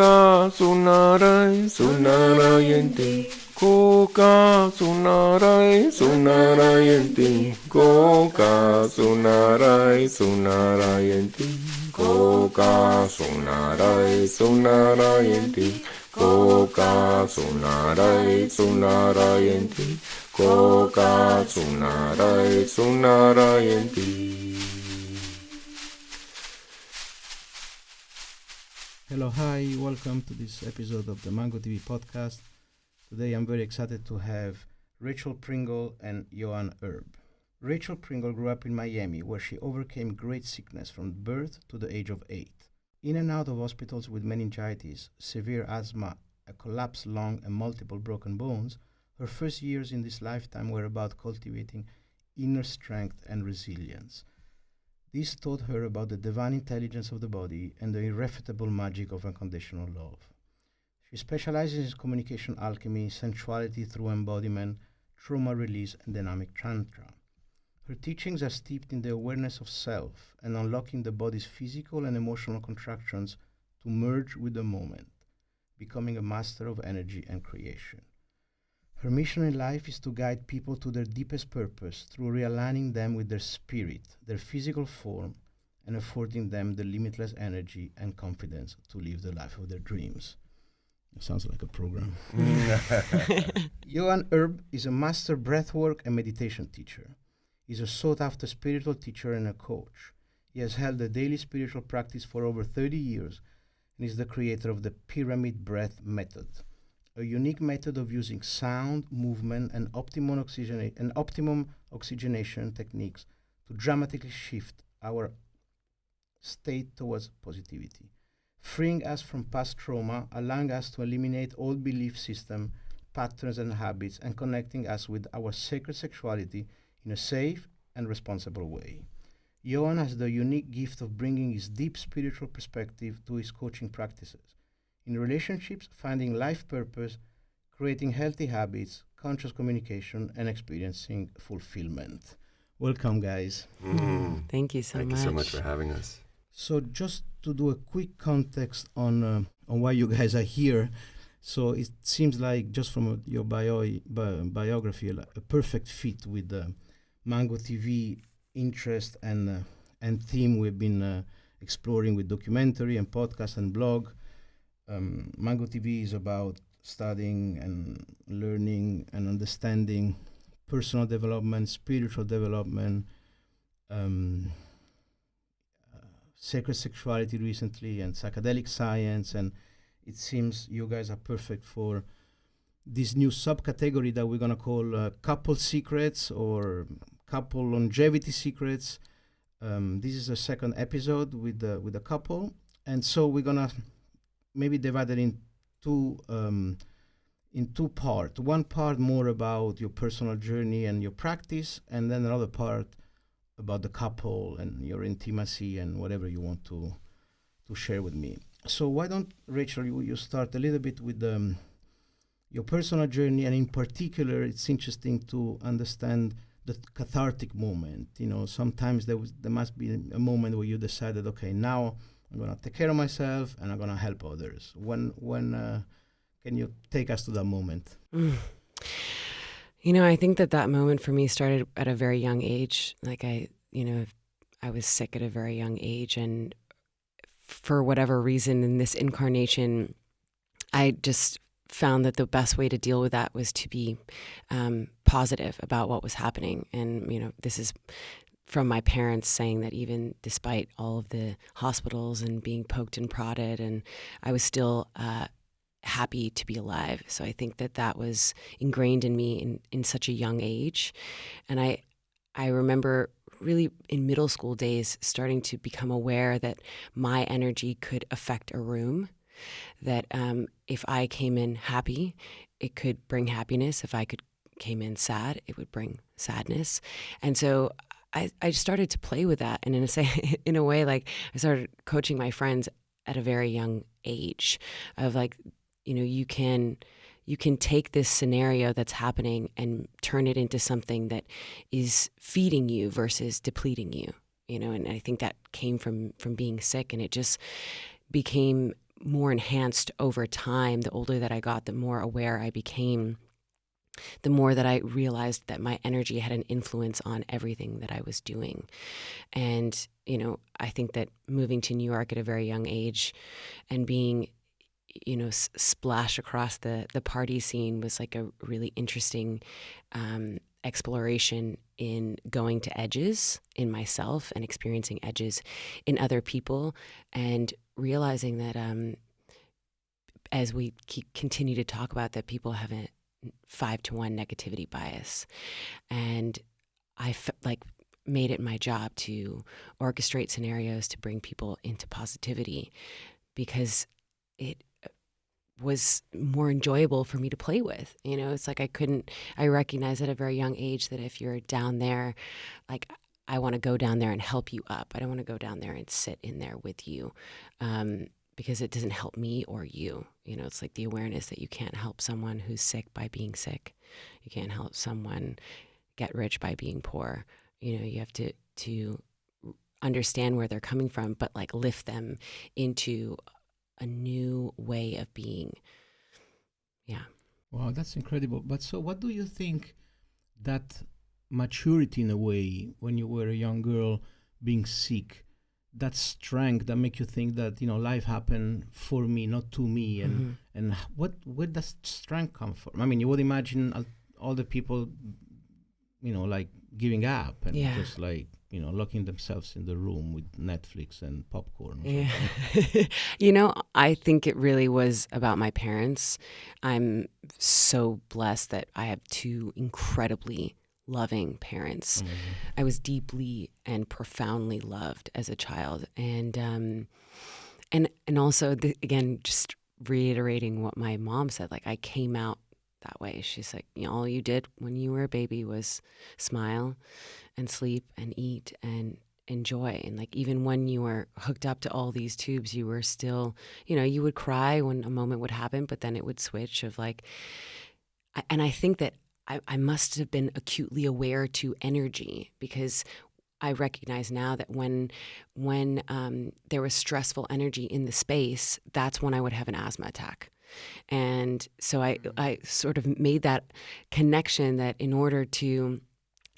Koka sunarai sunarayanti. Koka sunarai sunarayanti. Koka sunarai sunarayanti. Koka sunarai sunarayanti. Koka sunarai sunarayanti. Koka sunarai sunarayanti. Hello, hi, welcome to this episode of the Mango TV podcast. Today I'm very excited to have Rachel Pringle and Johann Urb. Rachel Pringle grew up in Miami, where she overcame great sickness from birth to the age of 8. In and out of hospitals with meningitis, severe asthma, a collapsed lung, and multiple broken bones, her first years in this lifetime were about cultivating inner strength and resilience. This taught her about the divine intelligence of the body and the irrefutable magic of unconditional love. She specializes in communication alchemy, sensuality through embodiment, trauma release, and dynamic tantra. Her teachings are steeped in the awareness of self and unlocking the body's physical and emotional contractions to merge with the moment, becoming a master of energy and creation. Her mission in life is to guide people to their deepest purpose through realigning them with their spirit, their physical form, and affording them the limitless energy and confidence to live the life of their dreams. It sounds like a program. Johann Urb is a master breathwork and meditation teacher. He's a sought-after spiritual teacher and a coach. He has held a daily spiritual practice for over 30 years and is the creator of the pyramid breath method, a unique method of using sound, movement, and optimum oxygenation techniques to dramatically shift our state towards positivity, freeing us from past trauma, allowing us to eliminate old belief system, patterns, and habits, and connecting us with our sacred sexuality in a safe and responsible way. Johann has the unique gift of bringing his deep spiritual perspective to his coaching practices. In relationships, finding life purpose, creating healthy habits, conscious communication, and experiencing fulfillment. Welcome, guys. Thank you so much. Thank you so much for having us. So just to do a quick context on why you guys are here. So it seems like, just from your biography, a perfect fit with the Mango TV interest and theme we've been exploring with documentary and podcast and blog. Mango TV is about studying and learning and understanding personal development, spiritual development, sacred sexuality recently, and psychedelic science. And it seems you guys are perfect for this new subcategory that we're going to call couple secrets or couple longevity secrets. This is the second episode with the couple. And so we're going to maybe divided in two parts. One part more about your personal journey and your practice, and then another part about the couple and your intimacy and whatever you want to share with me. So why don't, Rachel, you start a little bit with your personal journey, and in particular, it's interesting to understand the cathartic moment. You know, sometimes there must be a moment where you decided, okay, now I'm going to take care of myself and I'm going to help others. When can you take us to that moment? You know, I think that moment for me started at a very young age. Like I was sick at a very young age, and for whatever reason in this incarnation, I just found that the best way to deal with that was to be positive about what was happening. And, you know, this is from my parents saying that even despite all of the hospitals and being poked and prodded, and I was still happy to be alive. So I think that was ingrained in me in such a young age. And I remember really in middle school days starting to become aware that my energy could affect a room, that if I came in happy, it could bring happiness. If I came in sad, it would bring sadness. And so I started to play with that, and in a way, like I started coaching my friends at a very young age of like, you know, you can take this scenario that's happening and turn it into something that is feeding you versus depleting you, you know. And I think that came from being sick, and it just became more enhanced over time. The older that I got, the more aware I became, the more that I realized that my energy had an influence on everything that I was doing. And, I think that moving to New York at a very young age and being, splash across the party scene was like a really interesting exploration in going to edges in myself and experiencing edges in other people, and realizing that as we continue to talk about that, people have a 5-to-1 negativity bias. And I made it my job to orchestrate scenarios to bring people into positivity, because it was more enjoyable for me to play with. It's like I recognized at a very young age that if you're down there, like, I want to go down there and help you up. I don't want to go down there and sit in there with you, because it doesn't help me or you. It's like the awareness that you can't help someone who's sick by being sick. You can't help someone get rich by being poor. You have to understand where they're coming from, but like lift them into a new way of being. Yeah. Wow, that's incredible. But so what do you think that maturity, in a way, when you were a young girl being sick, that strength that make you think that, life happened for me, not to me, and where does strength come from? I mean, you would imagine all the people, like giving up and just like, locking themselves in the room with Netflix and popcorn. Yeah. I think it really was about my parents. I'm so blessed that I have two incredibly loving parents. Amazing. I was deeply and profoundly loved as a child. And also, again, just reiterating what my mom said, like, I came out that way. She's like, all you did when you were a baby was smile and sleep and eat and enjoy. And like, even when you were hooked up to all these tubes, you were still, you would cry when a moment would happen, but then it would switch of like, and I think that I must have been acutely aware to energy, because I recognize now that when there was stressful energy in the space, that's when I would have an asthma attack. And so I sort of made that connection that in order to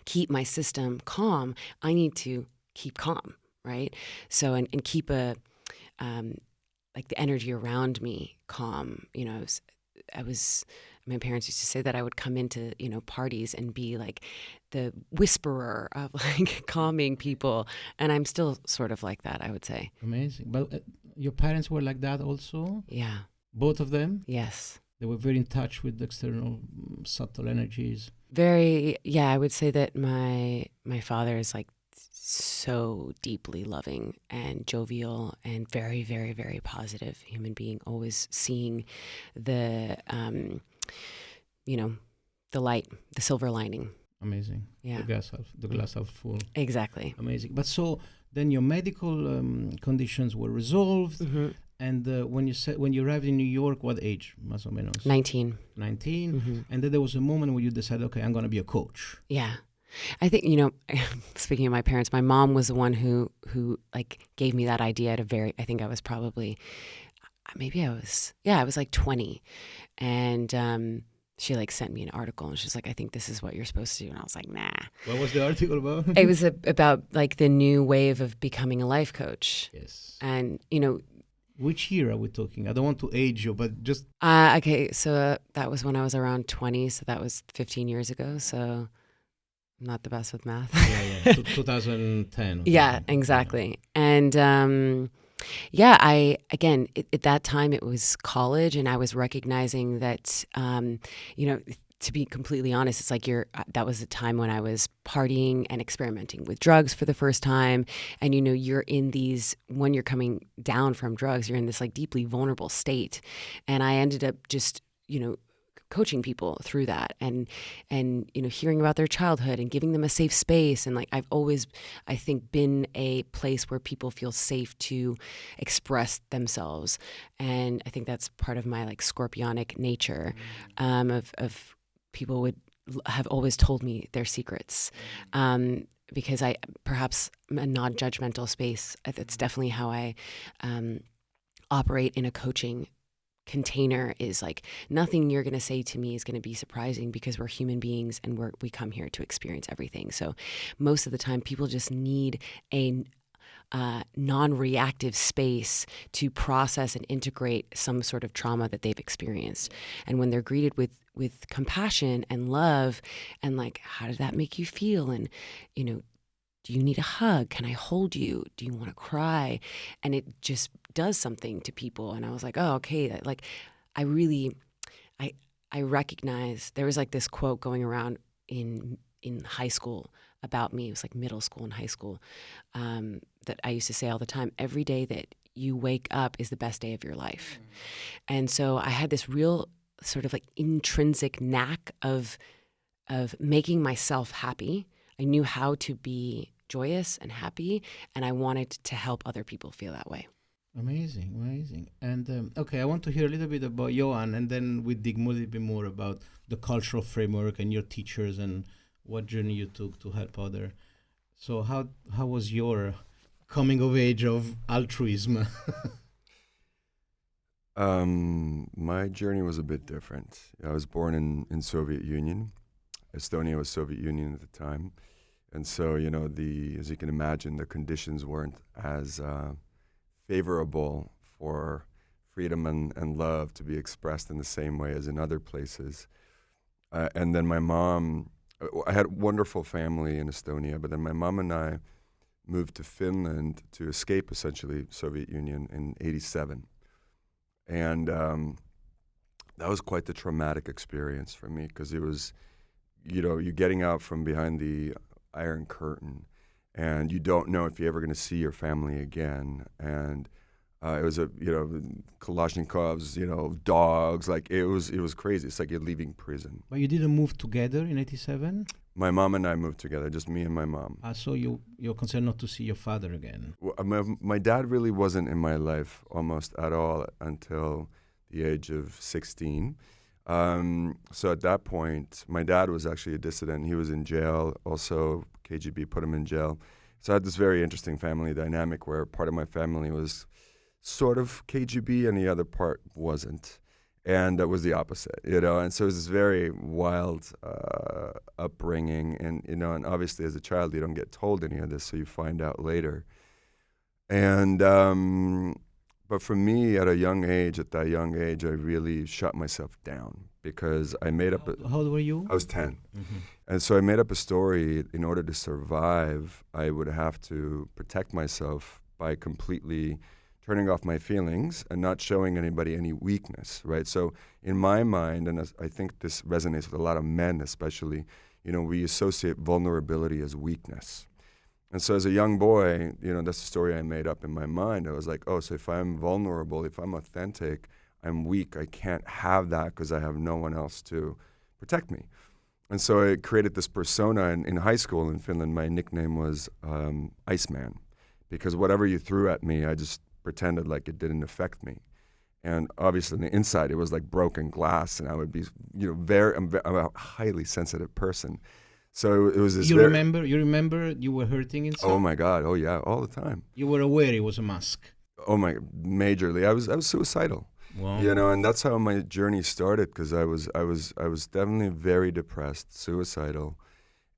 keep my system calm, I need to keep calm, right? So, and keep like the energy around me calm. My parents used to say that I would come into, parties and be like the whisperer of like calming people. And I'm still sort of like that, I would say. Amazing. But your parents were like that also? Yeah. Both of them? Yes. They were very in touch with external subtle energies. I would say that my father is like so deeply loving and jovial and very, very, very positive human being, always seeing the, the light, the silver lining. Amazing. Yeah. The glass half full. Exactly. Amazing. But so then your medical conditions were resolved. Mm-hmm. And when you arrived in New York, what age, más o menos? 19. 19. Mm-hmm. And then there was a moment where you decided, okay, I'm going to be a coach. Yeah. I think, speaking of my parents, my mom was the one who like gave me that idea I think I was probably, I was like 20. And she like sent me an article and she's like, I think this is what you're supposed to do. And I was like, nah. What was the article about? It was about like the new wave of becoming a life coach. Yes. And, which year are we talking? I don't want to age you, but just... okay, so that was when I was around 20, so that was 15 years ago, so I'm not the best with math. Yeah. 2010. Yeah, exactly. Yeah. And at that time it was college, and I was recognizing that, to be completely honest, it's like that was a time when I was partying and experimenting with drugs for the first time. And, you're in these, when you're coming down from drugs, you're in this like deeply vulnerable state. And I ended up just, coaching people through that and hearing about their childhood and giving them a safe space. And like, I've always, I think, been a place where people feel safe to express themselves. And I think that's part of my like scorpionic nature, of people would have always told me their secrets, because I perhaps a non-judgmental space. That's definitely how I operate in a coaching container is like nothing you're going to say to me is going to be surprising because we're human beings and we come here to experience everything. So most of the time people just need a non-reactive space to process and integrate some sort of trauma that they've experienced. And when they're greeted with compassion and love and like, how did that make you feel? And, you know, do you need a hug? Can I hold you? Do you want to cry? And it just does something to people. And I was like, oh, okay. Like, I recognize there was like this quote going around in high school about me. It was like middle school and high school that I used to say all the time. Every day that you wake up is the best day of your life. And so I had this real sort of like intrinsic knack of making myself happy. I knew how to be joyous and happy, and I wanted to help other people feel that way. Amazing. And okay, I want to hear a little bit about Johann, and then we dig a little bit more about the cultural framework and your teachers and what journey you took to help others. So how was your coming of age of altruism? My journey was a bit different. I was born in Soviet Union. Estonia was Soviet Union at the time. And so, you know, as you can imagine, the conditions weren't as favorable for freedom and love to be expressed in the same way as in other places. And then my mom, I had a wonderful family in Estonia, but then my mom and I moved to Finland to escape, essentially, Soviet Union in '87. And that was quite the traumatic experience for me, because it was, you know, you're getting out from behind the Iron Curtain, and you don't know if you're ever going to see your family again. And it was Kalashnikovs, dogs. Like it was crazy. It's like you're leaving prison. But you didn't move together in '87? My mom and I moved together, just me and my mom. So you're concerned not to see your father again? My dad really wasn't in my life almost at all until the age of 16. So at that point, my dad was actually a dissident. He was in jail. Also, KGB put him in jail. So I had this very interesting family dynamic where part of my family was sort of KGB and the other part wasn't. And that was the opposite, And so it was this very wild upbringing. And, and obviously as a child, you don't get told any of this, so you find out later. And but for me, at that young age, I really shut myself down because I made up. How old were you? I was 10. Mm-hmm. And so I made up a story. In order to survive, I would have to protect myself by completely turning off my feelings and not showing anybody any weakness, right? So in my mind, and I think this resonates with a lot of men especially, we associate vulnerability as weakness. And so as a young boy, that's the story I made up in my mind. I was like, oh, so if I'm vulnerable, if I'm authentic, I'm weak. I can't have that because I have no one else to protect me. And so I created this persona in high school in Finland. My nickname was Iceman, because whatever you threw at me, I just pretended like it didn't affect me. And obviously on the inside, it was like broken glass, and I would be, I'm a highly sensitive person. So it was this. You remember you were hurting inside? Oh my God! Oh yeah, all the time. You were aware it was a mask? Oh my, majorly. I was suicidal. Wow. And that's how my journey started, because I was definitely very depressed, suicidal,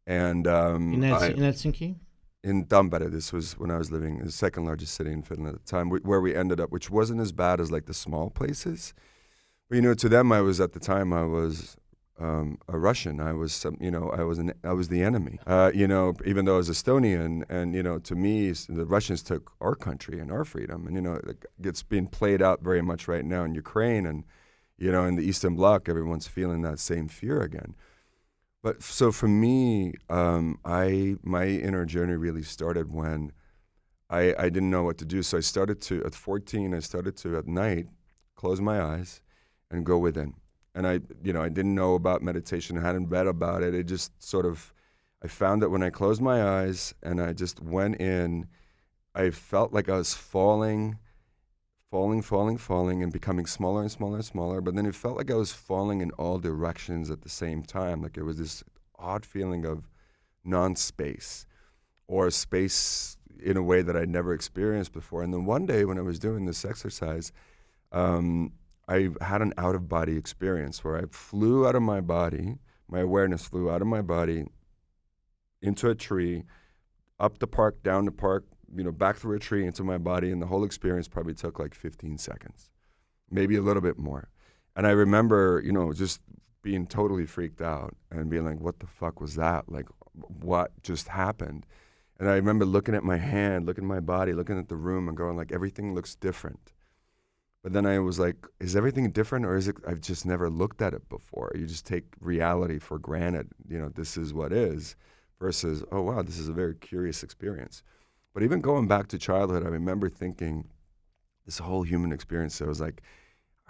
and in Helsinki. In Tampere. This was when I was living in the second largest city in Finland at the time, where we ended up, which wasn't as bad as like the small places. But to them, I was a Russian. I was I was the enemy. Even though I was Estonian, and to me, the Russians took our country and our freedom, and it's being played out very much right now in Ukraine, and in the Eastern Bloc, everyone's feeling that same fear again. But so for me, my inner journey really started when I didn't know what to do. So I started to, at 14, at night, close my eyes and go within. And I didn't know about meditation, I hadn't read about it. It just I found that when I closed my eyes and I just went in, I felt like I was falling and becoming smaller and smaller and smaller. But then it felt like I was falling in all directions at the same time. Like it was this odd feeling of non-space. or space in a way that I'd never experienced before. And then one day when I was doing this exercise, I had an out-of-body experience where I flew out of my body, my awareness flew out of my body into a tree, up the park, down the park, back through a tree into my body, and the whole experience probably took like 15 seconds, maybe a little bit more. And I remember, just being totally freaked out and being like, what the fuck was that? Like, what just happened? And I remember looking at my hand, looking at my body, looking at the room and going like, everything looks different. But then I was like, is everything different, or is it I've just never looked at it before? You just take reality for granted, this is what is, versus, oh wow, this is a very curious experience. But even going back to childhood, I remember thinking this whole human experience, I was like,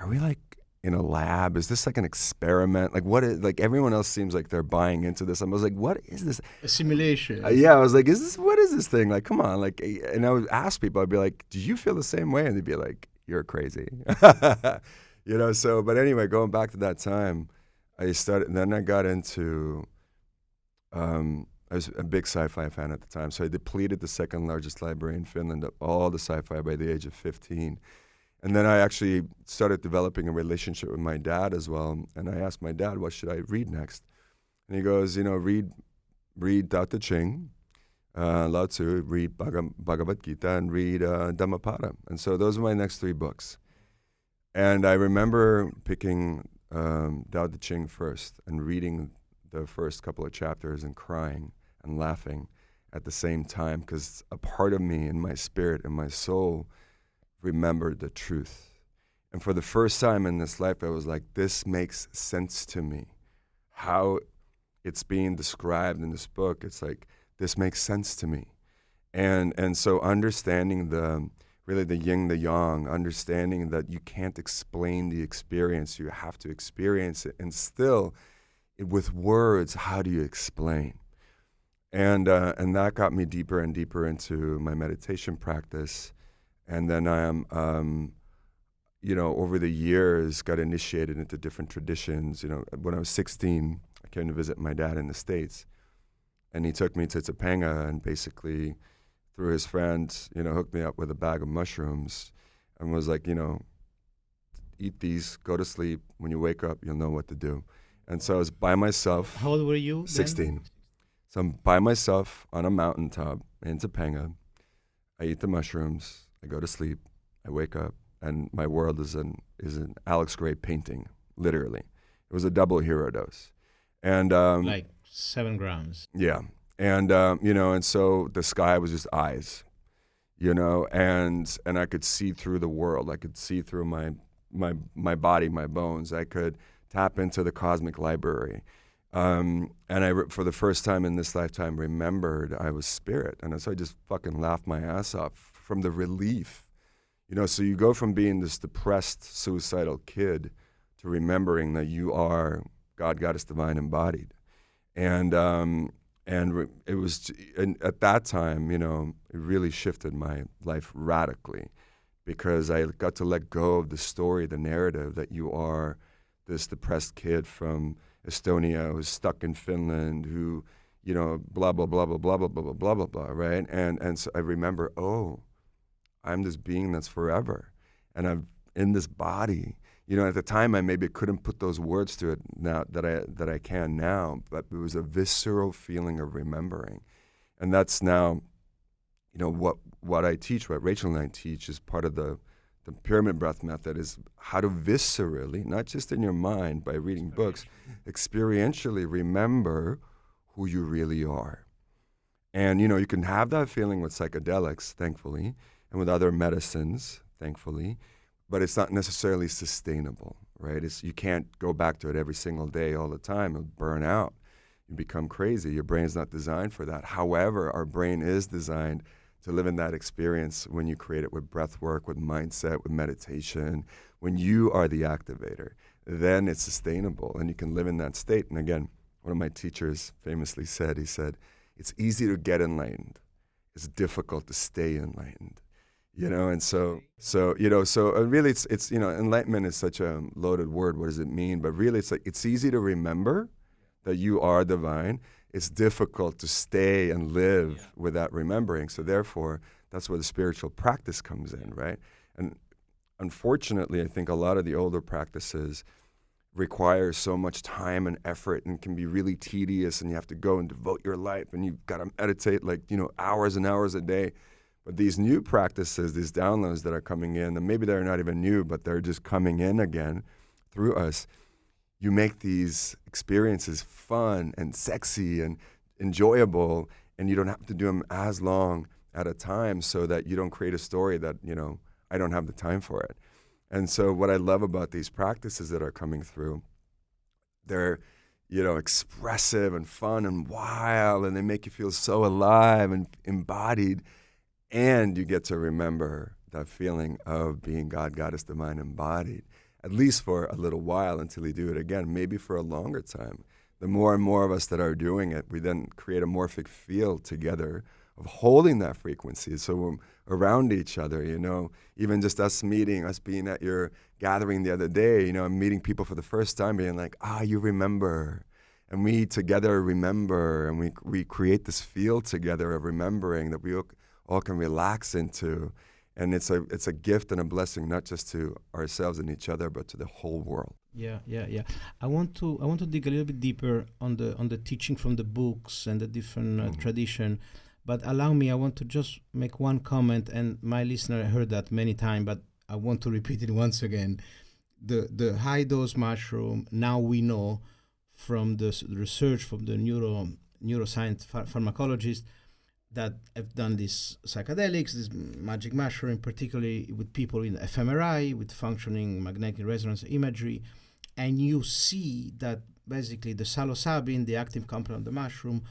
are we like in a lab? Is this like an experiment? Like what is, like everyone else seems like they're buying into this. I was like, what is this? A simulation. Yeah, I was like, what is this thing? Like, come on. Like, and I would ask people, I'd be like, do you feel the same way? And they'd be like, you're crazy. So, but anyway, going back to that time, I got into, I was a big sci-fi fan at the time. So I depleted the second largest library in Finland of all the sci-fi by the age of 15. And then I actually started developing a relationship with my dad as well. And I asked my dad, what should I read next? And he goes, read Tao Te Ching, Lao Tzu, read Bhagavad Gita, and read Dhammapada. And so those were my next 3 books. And I remember picking Tao Te Ching first and reading the first couple of chapters and crying and laughing at the same time, because a part of me in my spirit and my soul remembered the truth. And for the first time in this life, I was like, this makes sense to me. How it's being described in this book, it's like, this makes sense to me. And so understanding the yin, the yang, understanding that you can't explain the experience, you have to experience it. And still, with words, how do you explain? And that got me deeper and deeper into my meditation practice. And then I am, over the years, got initiated into different traditions. When I was 16, I came to visit my dad in the States. And he took me to Topanga and basically, through his friend, hooked me up with a bag of mushrooms and was like, eat these, go to sleep. When you wake up, you'll know what to do. And so I was by myself. How old were you 16. then? So I'm by myself on a mountaintop in Topanga. I eat the mushrooms. I go to sleep. I wake up, and my world is an Alex Gray painting, literally. It was a double hero dose. And like 7 grams. Yeah. And, and so the sky was just eyes, and I could see through the world. I could see through my body, my bones. I could tap into the cosmic library. And for the first time in this lifetime, remembered I was spirit. And so I just fucking laughed my ass off from the relief. So you go from being this depressed, suicidal kid to remembering that you are God, Goddess, Divine, Embodied. And it was, and at that time, it really shifted my life radically, because I got to let go of the story, the narrative that you are this depressed kid from Estonia who's stuck in Finland, who, blah, blah, blah, blah, blah, blah, blah, blah, blah, blah, right? And so I remember, I'm this being that's forever, and I'm in this body. At the time, I maybe couldn't put those words to it now that I can now, but it was a visceral feeling of remembering. And that's now, what I teach, what Rachel and I teach, is part of the pyramid breath method, is how to viscerally, not just in your mind by reading books, experientially remember who you really are. And, you can have that feeling with psychedelics, thankfully, and with other medicines, thankfully, but it's not necessarily sustainable, right? You can't go back to it every single day all the time. It'll burn out. You become crazy. Your brain's not designed for that. However, our brain is designed to live in that experience when you create it with breath work, with mindset, with meditation. When you are the activator, then it's sustainable and you can live in that state. And again, one of my teachers famously said, he said, it's easy to get enlightened. It's difficult to stay enlightened. And so really it's enlightenment is such a loaded word. What does it mean? But really it's easy to remember that you are divine. it's difficult to stay and live without remembering. So therefore, that's where the spiritual practice comes in, right? And unfortunately, I think a lot of the older practices require so much time and effort and can be really tedious, and you have to go and devote your life, and you've got to meditate like, hours and hours a day. But these new practices, these downloads that are coming in, and maybe they're not even new, but they're just coming in again through us, you make these experiences fun and sexy and enjoyable, and you don't have to do them as long at a time so that you don't create a story that, I don't have the time for it. And so what I love about these practices that are coming through, they're, expressive and fun and wild, and they make you feel so alive and embodied, and you get to remember that feeling of being God, Goddess, Divine, embodied, at least for a little while until you do it again, maybe for a longer time. The more and more of us that are doing it, we then create a morphic field together of holding that frequency. So we're around each other, even just us being at your gathering the other day, meeting people for the first time, being like, you remember. And we together remember, and we create this field together of remembering that we all can relax into. And it's a gift and a blessing, not just to ourselves and each other, but to the whole world. Yeah. I want to dig a little bit deeper on the teaching from the books and the different tradition. But allow me, I want to just make one comment, and my listener heard that many times, but I want to repeat it once again. The high dose mushroom, now we know from the research from the neuroscience pharmacologists that have done these psychedelics, this magic mushroom, particularly with people in fMRI, with functioning magnetic resonance imagery, and you see that basically the psilocybin, the active component of the mushroom,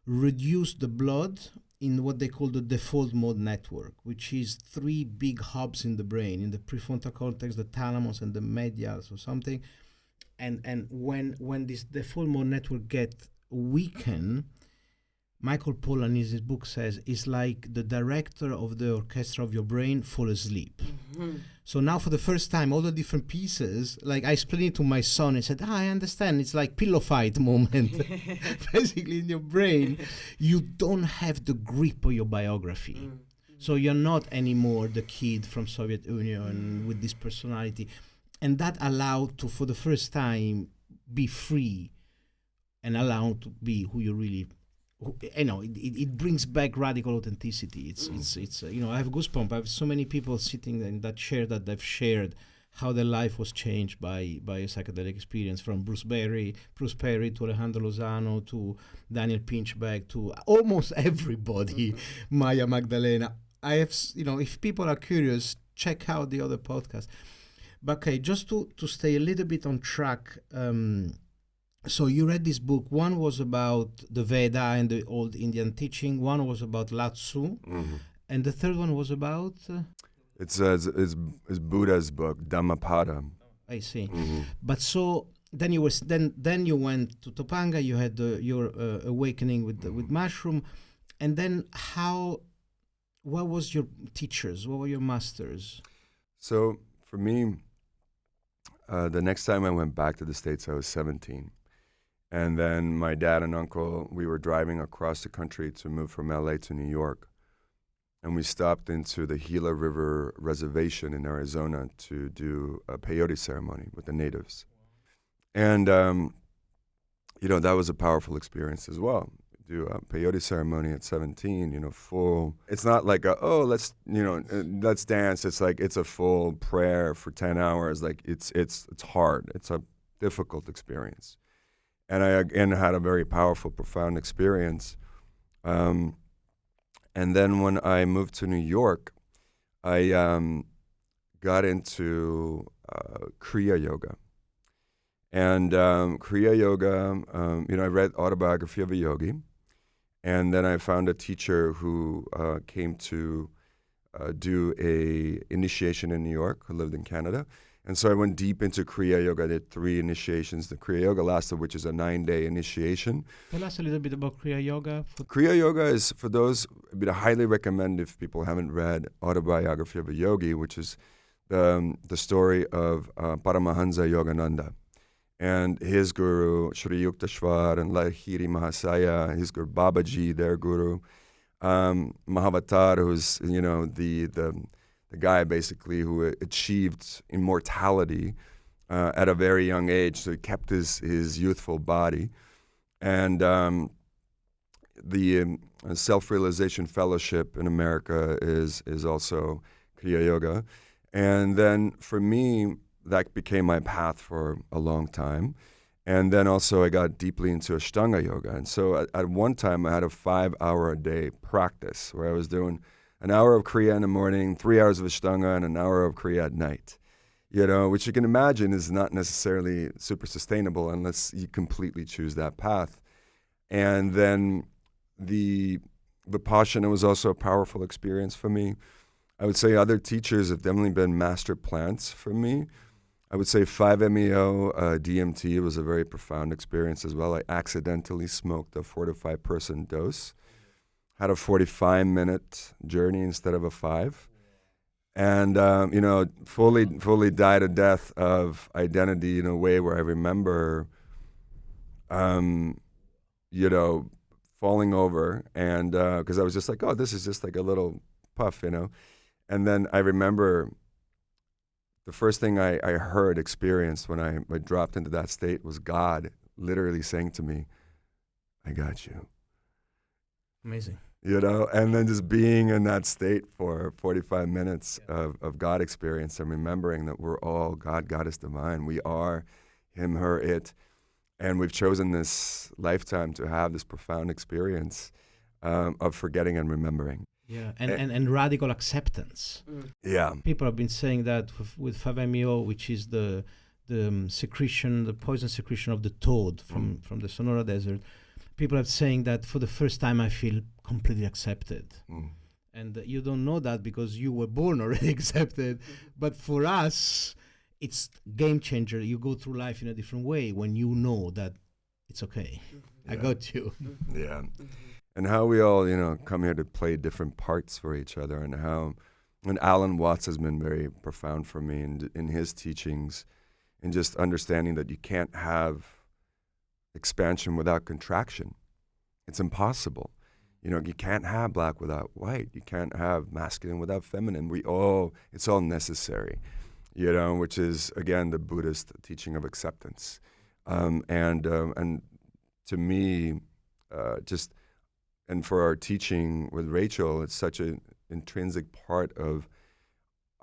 reduce the blood in what they call the default mode network, which is 3 big hubs in the brain, in the prefrontal cortex, the thalamus, and the medials or something. And when this default mode network get weakened, Michael Pollan in his book says it's like the director of the orchestra of your brain fall asleep. Mm-hmm. So now for the first time, all the different pieces, like I explained it to my son, he said, I understand, it's like pillow fight moment. Basically in your brain, you don't have the grip of your biography. Mm-hmm. So you're not anymore the kid from Soviet Union with this personality. And that allowed to, for the first time, be free and allowed to be who you really it brings back radical authenticity. It's I have goosebumps. I have so many people sitting in that chair that they've shared how their life was changed by a psychedelic experience, from Bruce Perry to Alejandro Lozano to Daniel Pinchbeck to almost everybody, Maya Magdalena. I have, if people are curious, check out the other podcast. But okay, just to stay a little bit on track. So you read this book. One was about the Veda and the old Indian teaching. One was about Lao Tzu. Mm-hmm. And the third one was about? It's Buddha's book, Dhammapada. I see. Mm-hmm. But so then you went to Topanga. You had your awakening with mushroom. And then what was your teachers? What were your masters? So for me, the next time I went back to the States, I was 17. And then my dad and uncle, we were driving across the country to move from LA to New York. And we stopped into the Gila River Reservation in Arizona to do a peyote ceremony with the natives. And, that was a powerful experience as well. Do a peyote ceremony at 17, full. It's not like let's dance. It's like it's a full prayer for 10 hours. Like it's hard. It's a difficult experience. And I, again, had a very powerful, profound experience. And then when I moved to New York, I got into Kriya Yoga. And Kriya Yoga, I read Autobiography of a Yogi. And then I found a teacher who came to do a initiation in New York, who lived in Canada. And so I went deep into Kriya Yoga. I did 3 initiations. The Kriya Yoga last of which is a 9-day initiation. Tell us a little bit about Kriya Yoga. Kriya Yoga is, for those, I highly recommend if people haven't read Autobiography of a Yogi, which is the story of Paramahansa Yogananda. and his guru, Shri Yukteswar and Lahiri Mahasaya, his guru Babaji, their guru, Mahavatar, who's, the guy basically who achieved immortality at a very young age, so he kept his youthful body. And the Self-Realization Fellowship in America is also Kriya Yoga. And then for me, that became my path for a long time. And then also I got deeply into Ashtanga Yoga. And so at one time I had a 5-hour-a-day practice where I was doing an hour of Kriya in the morning, 3 hours of Ashtanga, and an hour of Kriya at night. Which you can imagine is not necessarily super sustainable unless you completely choose that path. And then the Vipassana was also a powerful experience for me. I would say other teachers have definitely been master plants for me. I would say 5-MeO DMT was a very profound experience as well. I accidentally smoked a 4 to 5 person dose, had a 45-minute journey instead of a 5. And, fully died a death of identity in a way where I remember, falling over and, because I was just like, oh, this is just like a little puff, And then I remember the first thing I experienced when I dropped into that state was God literally saying to me, I got you. Amazing. And then just being in that state for 45 minutes of God experience and remembering that we're all God, Goddess, divine. We are him, her, it. And we've chosen this lifetime to have this profound experience of forgetting and remembering. Yeah, and radical acceptance. Yeah. People have been saying that with 5-MeO, which is the secretion, the poison secretion of the toad from the Sonora Desert. People are saying that for the first time I feel completely accepted. And you don't know that because you were born already accepted. But for us, it's game changer. You go through life in a different way when you know that it's okay. I got you. Yeah. And how we all, come here to play different parts for each other, and Alan Watts has been very profound for me in his teachings, and just understanding that you can't have expansion without contraction. It's impossible. You can't have black without white. You can't have masculine without feminine. It's all necessary, which is, again, the Buddhist teaching of acceptance. And to me, and for our teaching with Rachel, it's such an intrinsic part of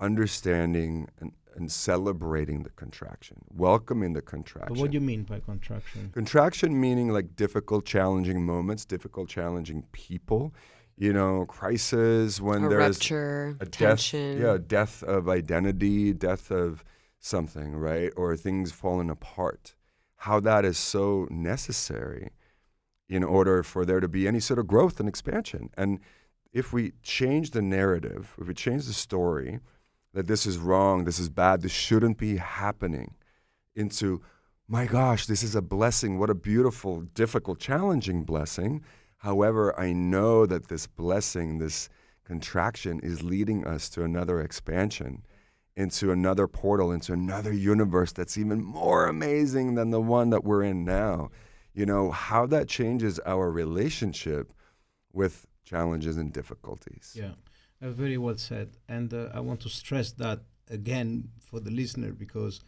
understanding and celebrating the contraction, welcoming the contraction. But what do you mean by contraction? Contraction meaning like difficult, challenging moments, difficult, challenging people, crisis when there's rupture, a tension. death of identity, death of something, right? Or things falling apart. How that is so necessary in order for there to be any sort of growth and expansion. And if we change the narrative, if we change the story, that this is wrong, this is bad, this shouldn't be happening, into, my gosh, this is a blessing, what a beautiful, difficult, challenging blessing. However, I know that this blessing, this contraction is leading us to another expansion, into another portal, into another universe that's even more amazing than the one that we're in now. How that changes our relationship with challenges and difficulties. Yeah, very well said. And I want to stress that again for the listener because,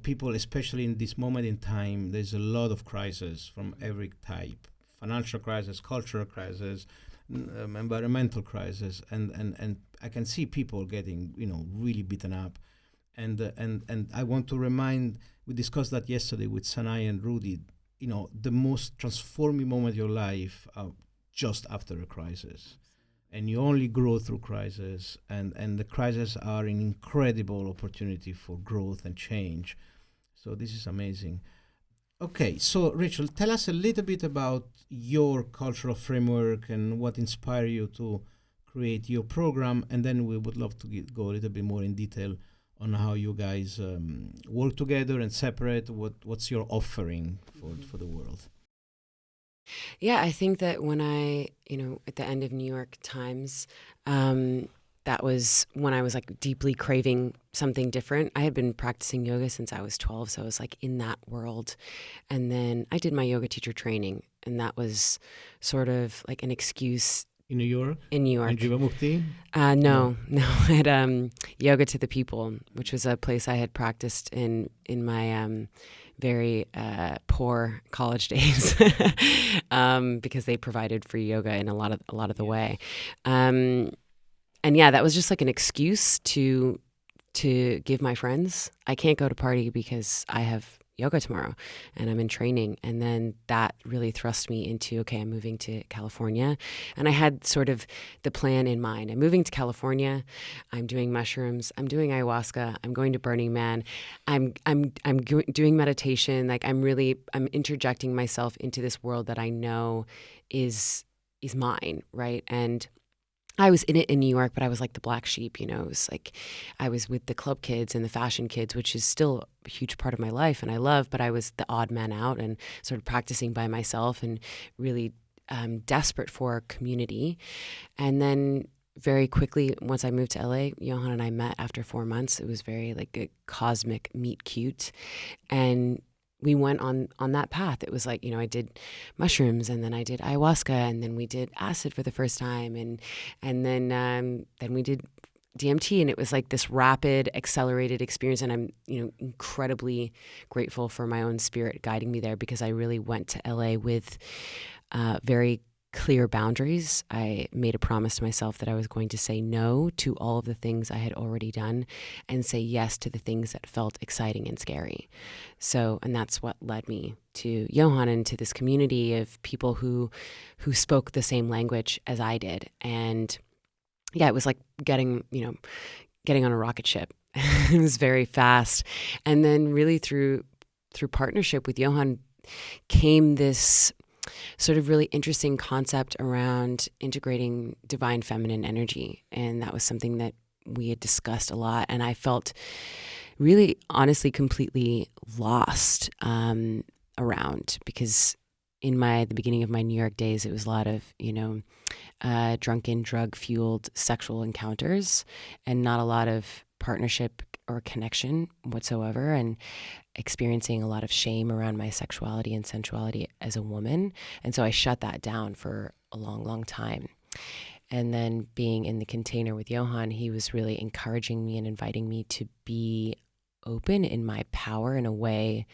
people, especially in this moment in time, there's a lot of crises from every type: financial crisis, cultural crisis, environmental crisis, and I can see people getting, really beaten up. And I want to remind, we discussed that yesterday with Sanai and Rudy, the most transforming moment of your life just after a crisis. And you only grow through crisis, and the crises are an incredible opportunity for growth and change. So this is amazing. Okay, so Rachel, tell us a little bit about your cultural framework and what inspired you to create your program, and then we would love to go a little bit more in detail on how you guys work together and separate. What's your offering for the world? Yeah, I think that when I, at the end of New York Times, that was when I was like deeply craving something different. I had been practicing yoga since I was 12, so I was like in that world. And then I did my yoga teacher training, and that was sort of like an excuse. In New York? In New York. In Jivamukti? No. I had Yoga to the People, which was a place I had practiced in my very poor college days because they provided free yoga in a lot of the way. And yeah, that was just like an excuse to give my friends, I can't go to party because I have yoga tomorrow and I'm in training. And then that really thrust me into, okay, I'm moving to California. And I had sort of the plan in mind. I'm moving to California. I'm doing mushrooms. I'm doing ayahuasca. I'm going to Burning Man. I'm doing meditation. Like I'm interjecting myself into this world that I know is mine, right? And I was in it in New York, but I was like the black sheep, It was like I was with the club kids and the fashion kids, which is still a huge part of my life and I love, but I was the odd man out and sort of practicing by myself and really desperate for community. And then very quickly, once I moved to LA, Johann and I met after 4 months. It was very like a cosmic meet cute. And we went on that path. It was like, I did mushrooms and then I did ayahuasca and then we did acid for the first time and then we did DMT, and it was like this rapid, accelerated experience. And I'm, incredibly grateful for my own spirit guiding me there, because I really went to LA with very clear boundaries. I made a promise to myself that I was going to say no to all of the things I had already done and say yes to the things that felt exciting and scary. So, and that's what led me to Johann and to this community of people who spoke the same language as I did. And yeah, it was like getting on a rocket ship. It was very fast. And then really through partnership with Johann came this sort of really interesting concept around integrating divine feminine energy. And that was something that we had discussed a lot. And I felt really, honestly, completely lost around, because in the beginning of my New York days, it was a lot of, drunken, drug-fueled sexual encounters and not a lot of partnership or connection whatsoever, and experiencing a lot of shame around my sexuality and sensuality as a woman. And so I shut that down for a long, long time. And then being in the container with Johann, he was really encouraging me and inviting me to be open in my power in a way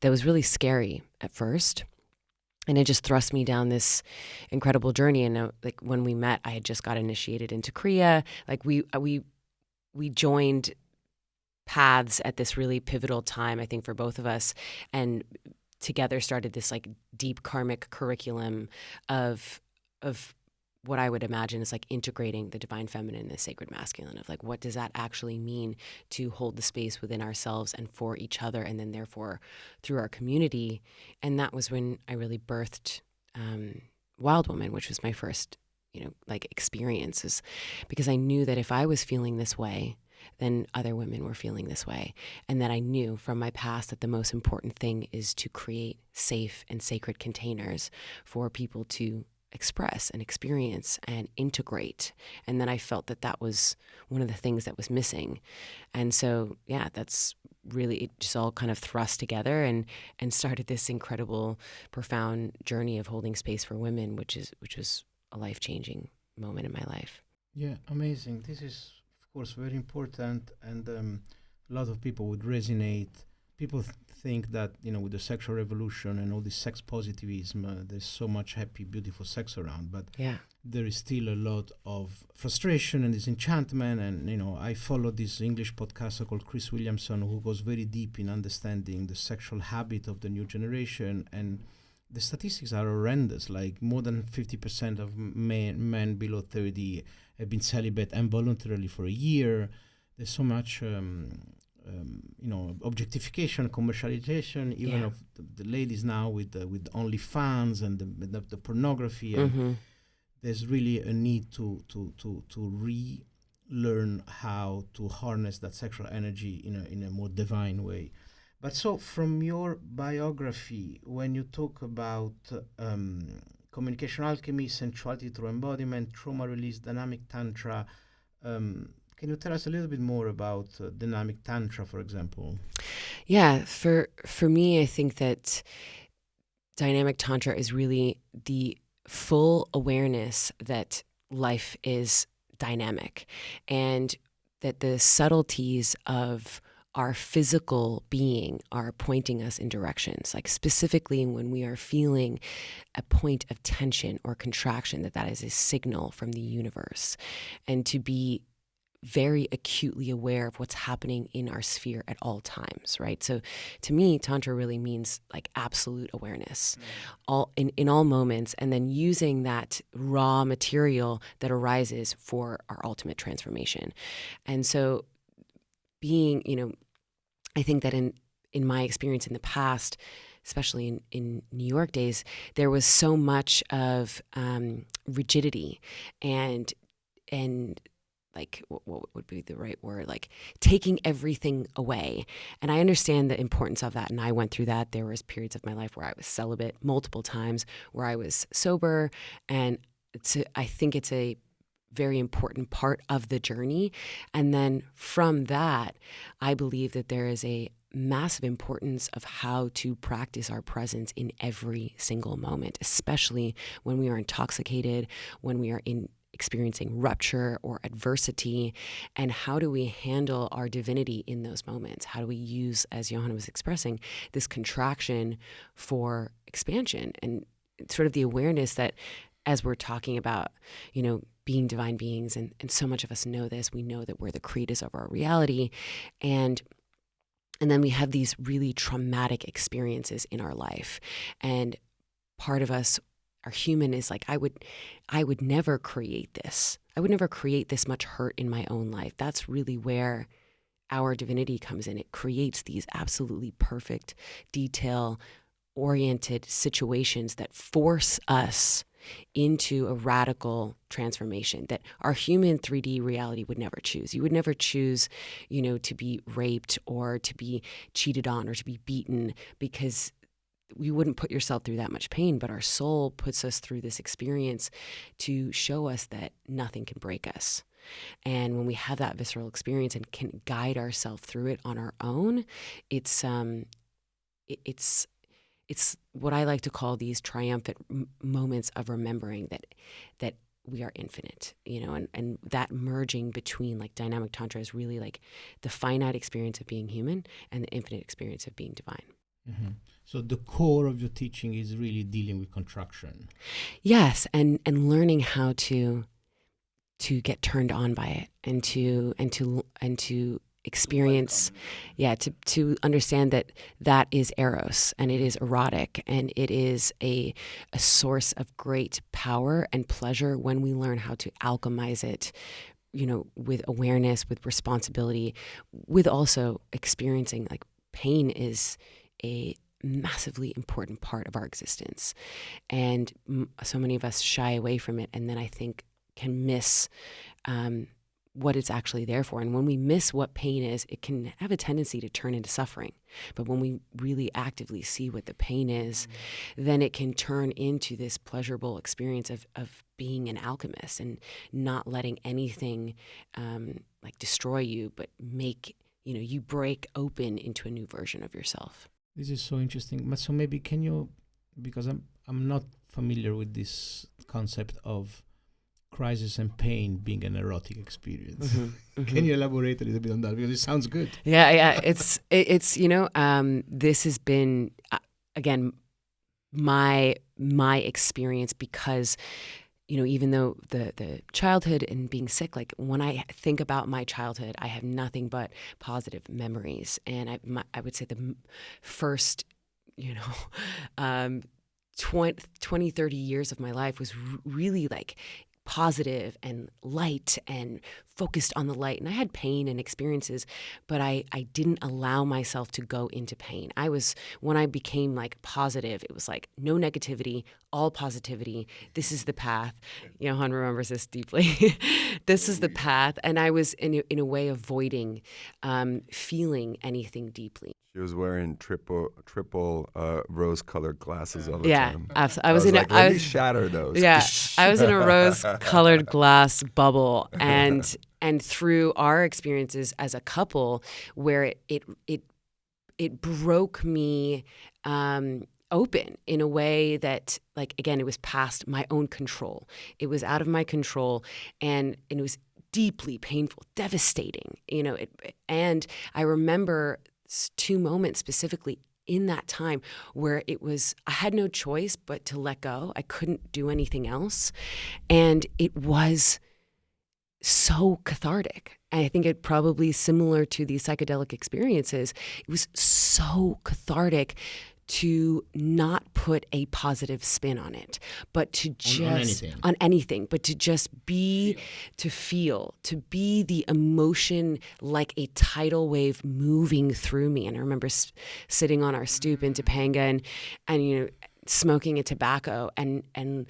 that was really scary at first. And it just thrust me down this incredible journey. And like when we met, I had just got initiated into Kriya. Like we joined paths at this really pivotal time, I think, for both of us, and together started this like deep karmic curriculum of what I would imagine is like integrating the divine feminine and the sacred masculine, of like, what does that actually mean to hold the space within ourselves and for each other, and then therefore through our community. And that was when I really birthed Wild Woman, which was my first, like experiences, because I knew that if I was feeling this way, then other women were feeling this way. And that I knew from my past that the most important thing is to create safe and sacred containers for people to express and experience and integrate. And then I felt that was one of the things that was missing. And so, yeah, that's really, it just all kind of thrust together and started this incredible, profound journey of holding space for women, which was a life-changing moment in my life. Yeah, amazing. This is, of course, very important, and a lot of people would resonate. People think that, with the sexual revolution and all this sex positivism, there's so much happy, beautiful sex around, but yeah, there is still a lot of frustration and disenchantment. And, I follow this English podcaster called Chris Williamson, who goes very deep in understanding the sexual habit of the new generation. And the statistics are horrendous. Like more than 50% of men below 30 have been celibate involuntarily for a year. There's so much objectification, commercialization, even of the ladies now with OnlyFans and the pornography. And there's really a need to relearn how to harness that sexual energy in a more divine way. But so from your biography, when you talk about Communication Alchemy, Sensuality through Embodiment, Trauma Release, Dynamic Tantra, Can you tell us a little bit more about dynamic tantra, for example? Yeah, for me, I think that dynamic tantra is really the full awareness that life is dynamic and that the subtleties of our physical being are pointing us in directions. Like specifically when we are feeling a point of tension or contraction, that is a signal from the universe. And to be very acutely aware of what's happening in our sphere at all times, right? So to me, Tantra really means like absolute awareness, all in all moments, and then using that raw material that arises for our ultimate transformation. And so being, I think that in my experience in the past, especially in New York days, there was so much of rigidity and like, what would be the right word? Like taking everything away. And I understand the importance of that. And I went through that. There was periods of my life where I was celibate multiple times, where I was sober. And I think it's a very important part of the journey. And then from that, I believe that there is a massive importance of how to practice our presence in every single moment, especially when we are intoxicated, when we are experiencing rupture or adversity, and how do we handle our divinity in those moments? How do we use, as Johann was expressing, this contraction for expansion and sort of the awareness that as we're talking about, being divine beings, and so much of us know this, we know that we're the creators of our reality, and then we have these really traumatic experiences in our life, and part of us, our human, is like, I would never create this. I would never create this much hurt in my own life. That's really where our divinity comes in. It creates these absolutely perfect, detail-oriented situations that force us into a radical transformation that our human 3D reality would never choose. You would never choose, to be raped or to be cheated on or to be beaten, because you wouldn't put yourself through that much pain, but our soul puts us through this experience to show us that nothing can break us. And when we have that visceral experience and can guide ourselves through it on our own, it's what I like to call these triumphant moments of remembering that we are infinite, and that merging between like dynamic tantra is really like the finite experience of being human and the infinite experience of being divine. Mm-hmm. So the core of your teaching is really dealing with contraction. Yes, and learning how to get turned on by it, and to experience, to understand that is eros, and it is erotic, and it is a source of great power and pleasure when we learn how to alchemize it, with awareness, with responsibility, with also experiencing like pain is a massively important part of our existence. And so many of us shy away from it, and then I think can miss what it's actually there for. And when we miss what pain is, it can have a tendency to turn into suffering. But when we really actively see what the pain is, then it can turn into this pleasurable experience of being an alchemist and not letting anything like destroy you, but make you break open into a new version of yourself. This is so interesting. But so maybe can you, because I'm not familiar with this concept of crisis and pain being an erotic experience. Mm-hmm, mm-hmm. Can you elaborate a little bit on that? Because it sounds good. Yeah. It's this has been again my experience, because even though the childhood and being sick, like when I think about my childhood, I have nothing but positive memories. And I would say the first, 20, 30 years of my life was really like positive and light and focused on the light. And I had pain and experiences, but I didn't allow myself to go into pain. When I became like positive, it was like no negativity, all positivity. This is the path. Johann remembers this deeply. This is the path. And I was in a way avoiding feeling anything deeply. She was wearing triple rose-colored glasses all the time. Yeah, I was like, let me shatter those. Yeah, I was in a rose-colored glass bubble, and and through our experiences as a couple, where it broke me open in a way that, like, again, it was past my own control. It was out of my control, and it was deeply painful, devastating, and I remember 2 moments specifically in that time where I had no choice but to let go. I couldn't do anything else. And it was so cathartic. I think it probably similar to these psychedelic experiences. It was so cathartic to not put a positive spin on it, but to just on anything, but to just be, to feel, to be the emotion like a tidal wave moving through me. And I remember sitting on our stoop in Topanga and smoking a tobacco and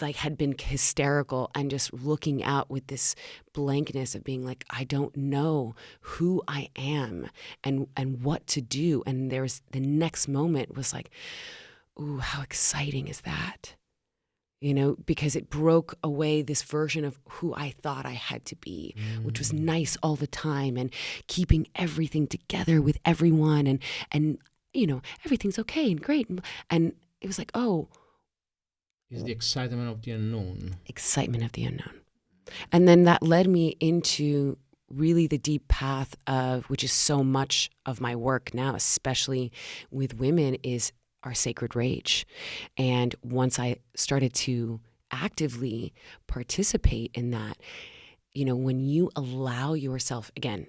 like had been hysterical and just looking out with this blankness of being like, I don't know who I am and what to do. And there's the next moment was like, ooh, how exciting is that? Because it broke away this version of who I thought I had to be, which was nice all the time and keeping everything together with everyone and everything's okay and great. And it was like, oh, is the excitement of the unknown. Excitement of the unknown. And then that led me into really the deep path of, which is so much of my work now, especially with women, is our sacred rage. And once I started to actively participate in that, when you allow yourself, again,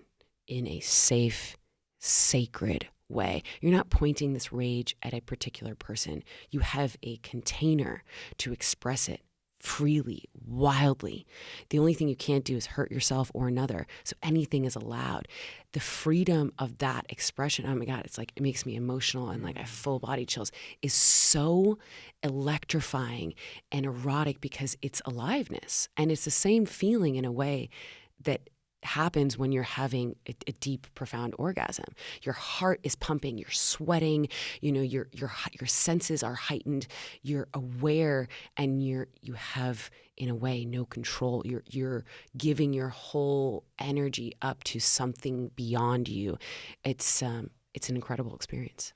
in a safe, sacred way. You're not pointing this rage at a particular person. You have a container to express it freely, wildly. The only thing you can't do is hurt yourself or another. So anything is allowed. The freedom of that expression, oh my God, it's like, it makes me emotional and like I have full body chills, is so electrifying and erotic because it's aliveness. And it's the same feeling in a way that happens when you're having a deep, profound orgasm. Your heart is pumping, you're sweating, your senses are heightened, you're aware, and you have, in a way, no control. You're giving your whole energy up to something beyond you. It's an incredible experience.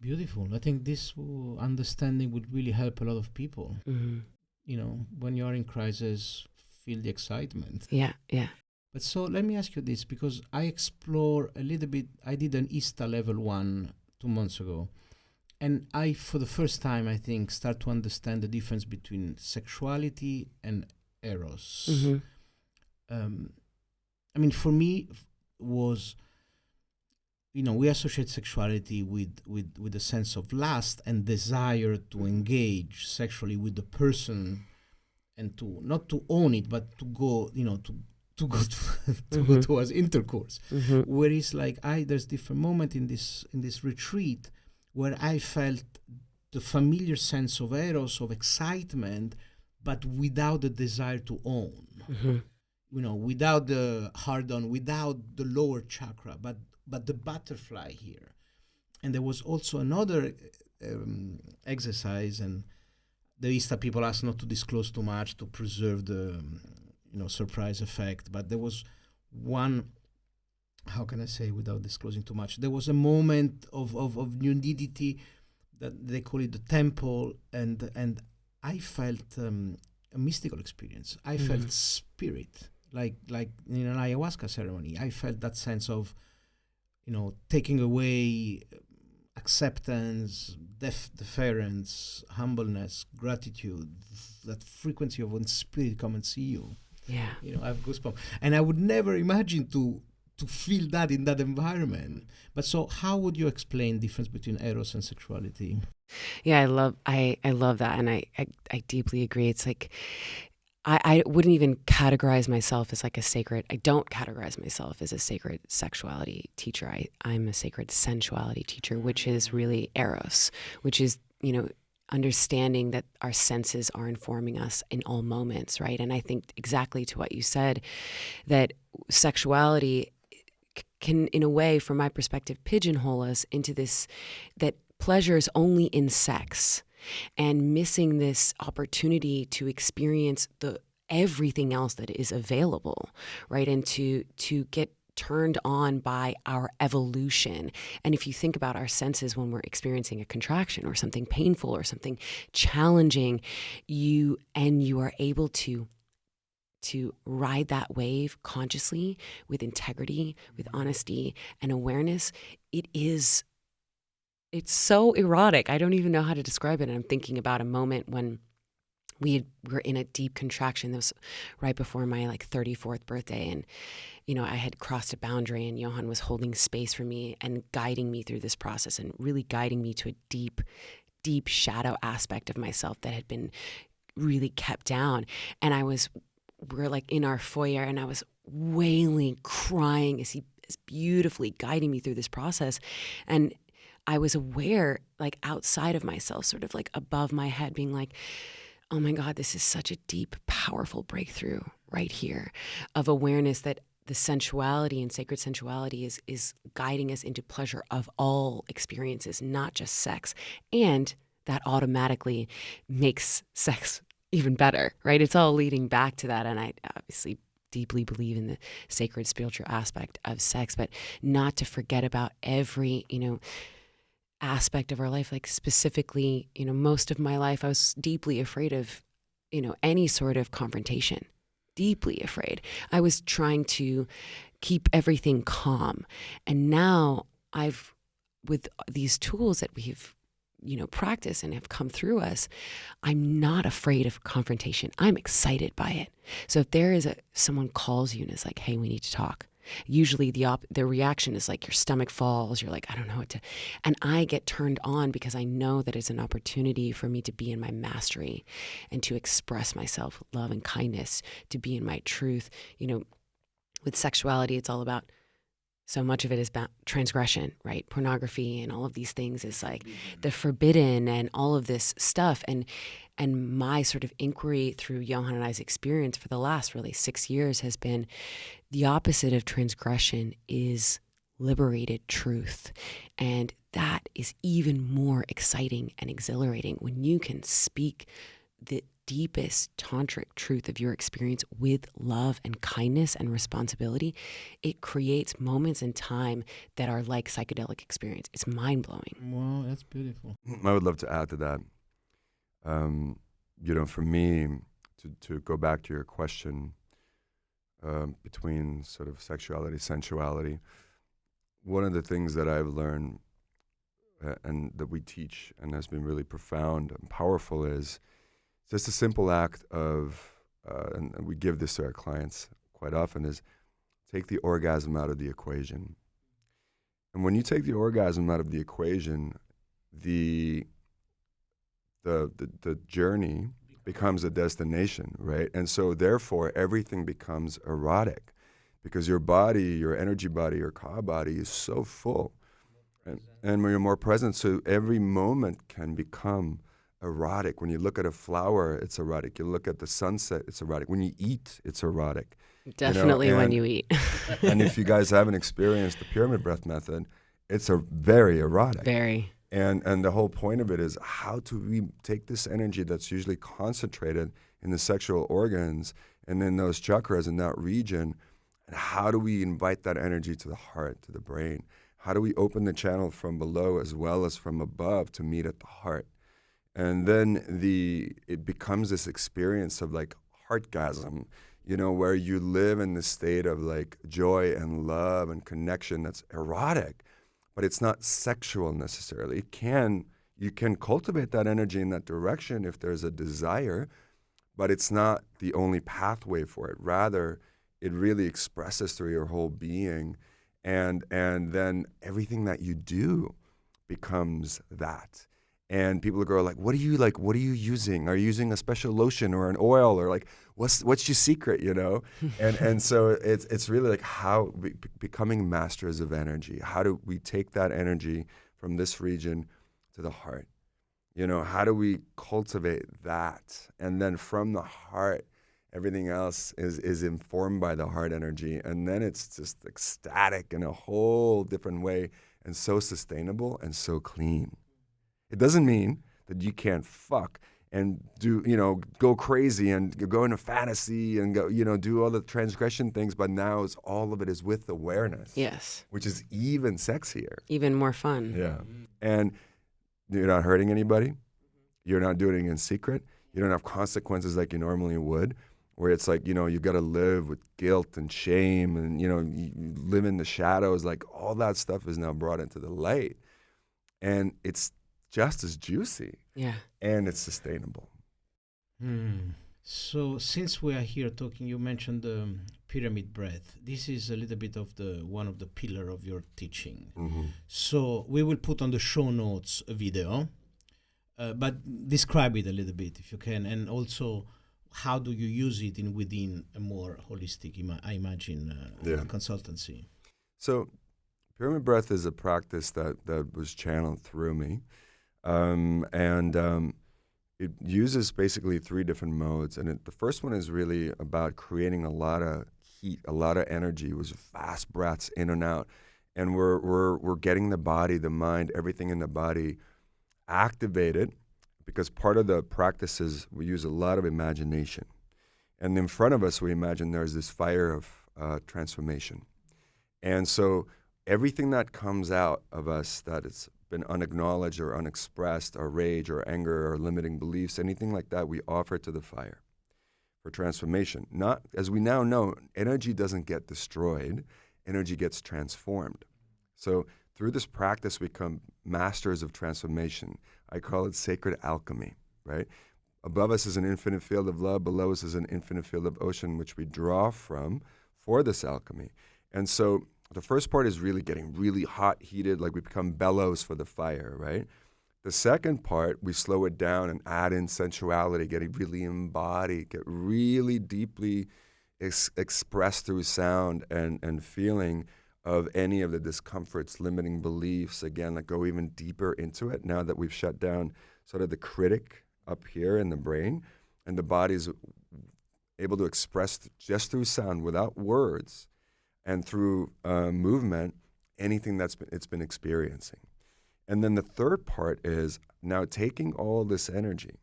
Beautiful. I think this understanding would really help a lot of people. When you're in crisis, feel the excitement. Yeah. But so let me ask you this, because I explore a little bit, I did an ISTA level 1 2 months ago. And I, for the first time, I think, start to understand the difference between sexuality and eros. For me, was, we associate sexuality with a sense of lust and desire to engage sexually with the person and to, not to own it, but to go, to go towards intercourse. Whereas there's different moment in this retreat where I felt the familiar sense of eros, of excitement, but without the desire to own. Without the hard-on, without the lower chakra, but the butterfly here. And there was also another exercise, and the ISTA people asked not to disclose too much to preserve the surprise effect. But there was one, how can I say without disclosing too much? There was a moment of nudity that they call it the temple, and I felt a mystical experience. I felt spirit, like in an ayahuasca ceremony. I felt that sense of, taking away acceptance, deference, humbleness, gratitude, that frequency of when spirit come and see you. Yeah. I have goosebumps. And I would never imagine to feel that in that environment. But so how would you explain difference between eros and sexuality? Yeah, I love that. And I deeply agree. It's like, I wouldn't even categorize myself as like a sacred, I don't categorize myself as a sacred sexuality teacher. I'm a sacred sensuality teacher, which is really eros, which is, understanding that our senses are informing us in all moments, right? And I think exactly to what you said, that sexuality can, in a way, from my perspective, pigeonhole us into this, that pleasure is only in sex, and missing this opportunity to experience the everything else that is available, right? And to get turned on by our evolution. And if you think about our senses when we're experiencing a contraction or something painful or something challenging, you are able to ride that wave consciously, with integrity, with honesty and awareness. It's so erotic. I don't even know how to describe it. And I'm thinking about a moment when we were in a deep contraction. That was right before my 34th birthday. And, I had crossed a boundary, and Johann was holding space for me and guiding me through this process, and really guiding me to a deep, deep shadow aspect of myself that had been really kept down. And we're in our foyer, and I was wailing, crying as he is beautifully guiding me through this process. And I was aware, outside of myself, sort of above my head, being like, oh my God, this is such a deep, powerful breakthrough right here of awareness that the sensuality and sacred sensuality is guiding us into pleasure of all experiences, not just sex. And that automatically makes sex even better, right? It's all leading back to that. And I obviously deeply believe in the sacred spiritual aspect of sex, but not to forget about every, aspect of our life. Specifically, most of my life, I was deeply afraid of, any sort of confrontation, deeply afraid. I was trying to keep everything calm. And now with these tools that we've, practiced and have come through us, I'm not afraid of confrontation. I'm excited by it. So if there is someone calls you and is like, hey, we need to talk, usually the reaction is your stomach falls. You're like, I don't know what to, and I get turned on because I know that it's an opportunity for me to be in my mastery and to express myself with love and kindness, to be in my truth. With sexuality, it's all about, so much of it is about transgression, right? Pornography and all of these things is the forbidden and all of this stuff. And my sort of inquiry through Johann and I's experience for the last really 6 years has been the opposite of transgression is liberated truth. And that is even more exciting and exhilarating when you can speak the deepest tantric truth of your experience with love and kindness and responsibility. It creates moments in time that are like psychedelic experience. It's mind-blowing. Wow, that's beautiful. I would love to add to that. For me, to go back to your question, between sort of sexuality, sensuality, one of the things that I've learned and that we teach and has been really profound and powerful is just a simple act of, and we give this to our clients quite often, is take the orgasm out of the equation. And when you take the orgasm out of the equation, the journey becomes a destination, right? And so therefore everything becomes erotic because your body, your energy body, your ka body is so full. And when you're more present, so every moment can become erotic. When you look at a flower, it's erotic. You look at the sunset, it's erotic. When you eat, it's erotic. Definitely when you eat. And if you guys haven't experienced the pyramid breath method, it's very erotic. Very. And the whole point of it is how do we take this energy that's usually concentrated in the sexual organs and in those chakras in that region, and how do we invite that energy to the heart, to the brain? How do we open the channel from below as well as from above to meet at the heart? And then it becomes this experience of heartgasm, where you live in this state of joy and love and connection that's erotic, but it's not sexual necessarily. You can cultivate that energy in that direction if there's a desire, but it's not the only pathway for it. Rather, it really expresses through your whole being, and then everything that you do becomes that. And people go what are you using? Are you using a special lotion or an oil, or what's your secret, And so it's really how becoming masters of energy. How do we take that energy from this region to the heart? How do we cultivate that? And then from the heart, everything else is informed by the heart energy. And then it's just ecstatic in a whole different way and so sustainable and so clean. It doesn't mean that you can't fuck and do, go crazy and go into fantasy and go, do all the transgression things. But now all of it is with awareness. Yes. Which is even sexier. Even more fun. Yeah. And you're not hurting anybody. You're not doing it in secret. You don't have consequences like you normally would, where it's like, you got to live with guilt and shame and, you live in the shadows. Like all that stuff is now brought into the light. And it's just as juicy. Yeah. And it's sustainable. So since we are here talking, you mentioned the pyramid breath. This is a little bit of one of the pillar of your teaching. Mm-hmm. So we will put on the show notes a video, but describe it a little bit if you can, and also how do you use it within a more holistic, I imagine, consultancy. So pyramid breath is a practice that was channeled through me. It uses basically 3 different modes. And the first one is really about creating a lot of heat, a lot of energy. It was fast breaths in and out. And we're getting the body, the mind, everything in the body activated, because part of the practice is we use a lot of imagination. And in front of us, we imagine there's this fire of transformation. And so everything that comes out of us that is been unacknowledged or unexpressed, or rage or anger or limiting beliefs, anything like that, we offer to the fire for transformation. Not, as we now know, energy doesn't get destroyed, energy gets transformed. So through this practice, we become masters of transformation. I call it sacred alchemy, right? Above us is an infinite field of love, below us is an infinite field of ocean, which we draw from for this alchemy. And so the first part is really getting really hot, heated, like we become bellows for the fire, right? The second part, we slow it down and add in sensuality, getting really embodied, get really deeply expressed through sound and feeling of any of the discomforts, limiting beliefs, again, like go even deeper into it now that we've shut down sort of the critic up here in the brain, and the body's able to express just through sound without words and through movement, anything it's been experiencing. And then the third part is now taking all this energy.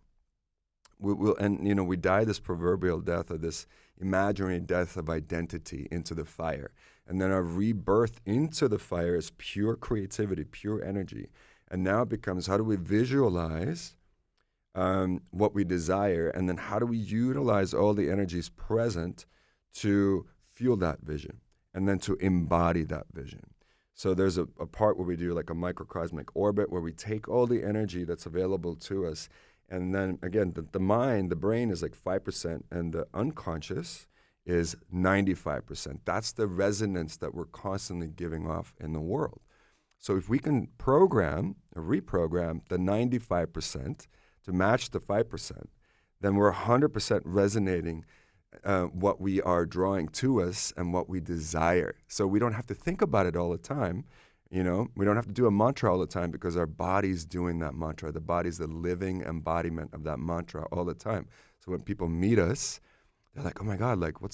We die this proverbial death, or this imaginary death of identity, into the fire. And then our rebirth into the fire is pure creativity, pure energy. And now it becomes, how do we visualize what we desire? And then how do we utilize all the energies present to fuel that vision? And then to embody that vision. So there's a part where we do like a microcosmic orbit, where we take all the energy that's available to us. And then again, the mind, the brain is like 5%, and the unconscious is 95%. That's the resonance that we're constantly giving off in the world. So if we can program or reprogram the 95% to match the 5%, then we're 100% resonating what we are drawing to us and what we desire. So we don't have to think about it all the time. We don't have to do a mantra all the time, because our body's doing that mantra. The body's the living embodiment of that mantra all the time. So when people meet us, they're like, oh my God, like wow,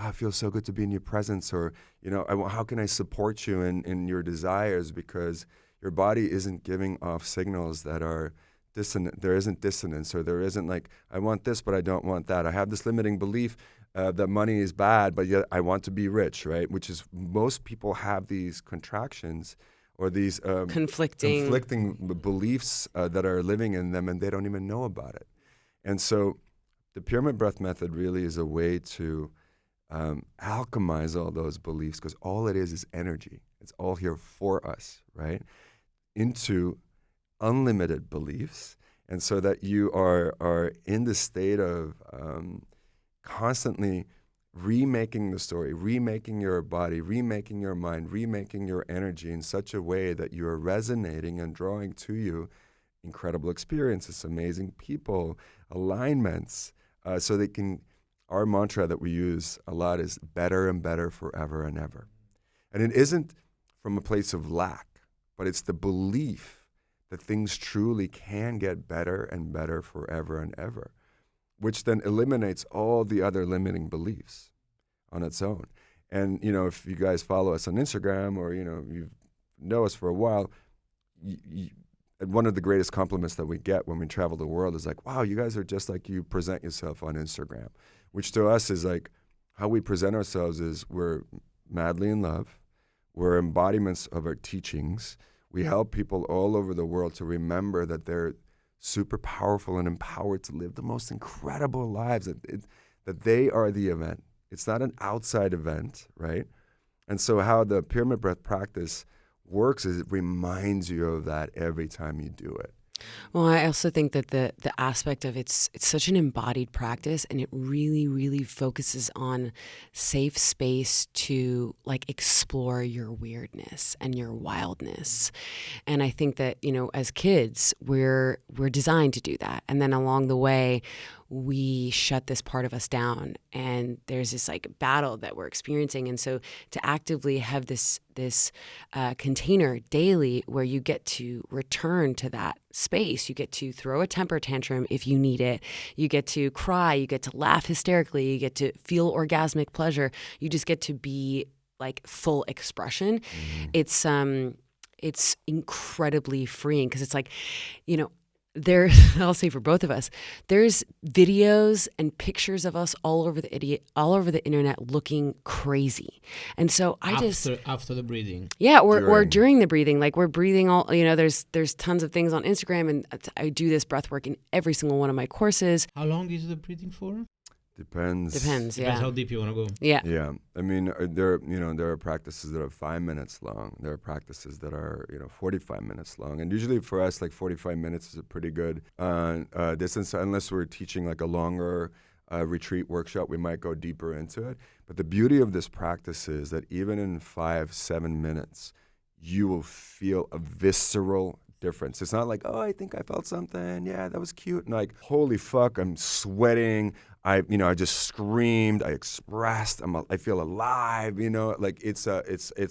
it feels so good to be in your presence. Or, how can I support you in your desires? Because your body isn't giving off signals that are dissonant. There isn't dissonance, or there isn't like, I want this, but I don't want that. I have this limiting belief that money is bad, but yet I want to be rich, right? Which is, most people have these contractions or these conflicting beliefs that are living in them, and they don't even know about it. And so the pyramid breath method really is a way to alchemize all those beliefs, because all it is energy. It's all here for us, right? Into unlimited beliefs, and so that you are in the state of constantly remaking the story, remaking your body, remaking your mind, remaking your energy in such a way that you are resonating and drawing to you incredible experiences, amazing people, alignments, so they can. Our mantra that we use a lot is better and better forever and ever. And it isn't from a place of lack, but it's the belief that things truly can get better and better forever and ever, which then eliminates all the other limiting beliefs on its own. And, if you guys follow us on Instagram, or, you know us for a while, and one of the greatest compliments that we get when we travel the world is like, wow, you guys are just like you present yourself on Instagram, which to us is like how we present ourselves is we're madly in love. We're embodiments of our teachings. We help people all over the world to remember that they're super powerful and empowered to live the most incredible lives, that they are the event. It's not an outside event, right? And so how the pyramid breath practice works is it reminds you of that every time you do it. Well, I also think that the aspect of it's such an embodied practice, and it really, really focuses on safe space to like explore your weirdness and your wildness. And I think that, you know, as kids, we're designed to do that. And then along the way, we shut this part of us down, and there's this like battle that we're experiencing. And so to actively have this container daily where you get to return to that space, you get to throw a temper tantrum if you need it, you get to cry, you get to laugh hysterically, you get to feel orgasmic pleasure, you just get to be like full expression. It's incredibly freeing, because it's like, you know, I'll say for both of us, there's videos and pictures of us all over the internet looking crazy. And so after the breathing. Yeah, or during the breathing, like we're breathing all, you know, there's tons of things on Instagram, and I do this breath work in every single one of my courses. How long is the breathing for? Depends. Yeah. How deep you want to go. Yeah. Yeah. I mean, there are practices that are 5 minutes long. There are practices that are, 45 minutes long. And usually for us, like 45 minutes is a pretty good distance, unless we're teaching like a longer retreat workshop, we might go deeper into it. But the beauty of this practice is that even in 5-7 minutes, you will feel a visceral difference. It's not like, oh, I think I felt something. Yeah, that was cute. And like, holy fuck, I'm sweating. I just screamed. I expressed. I feel alive. Like it's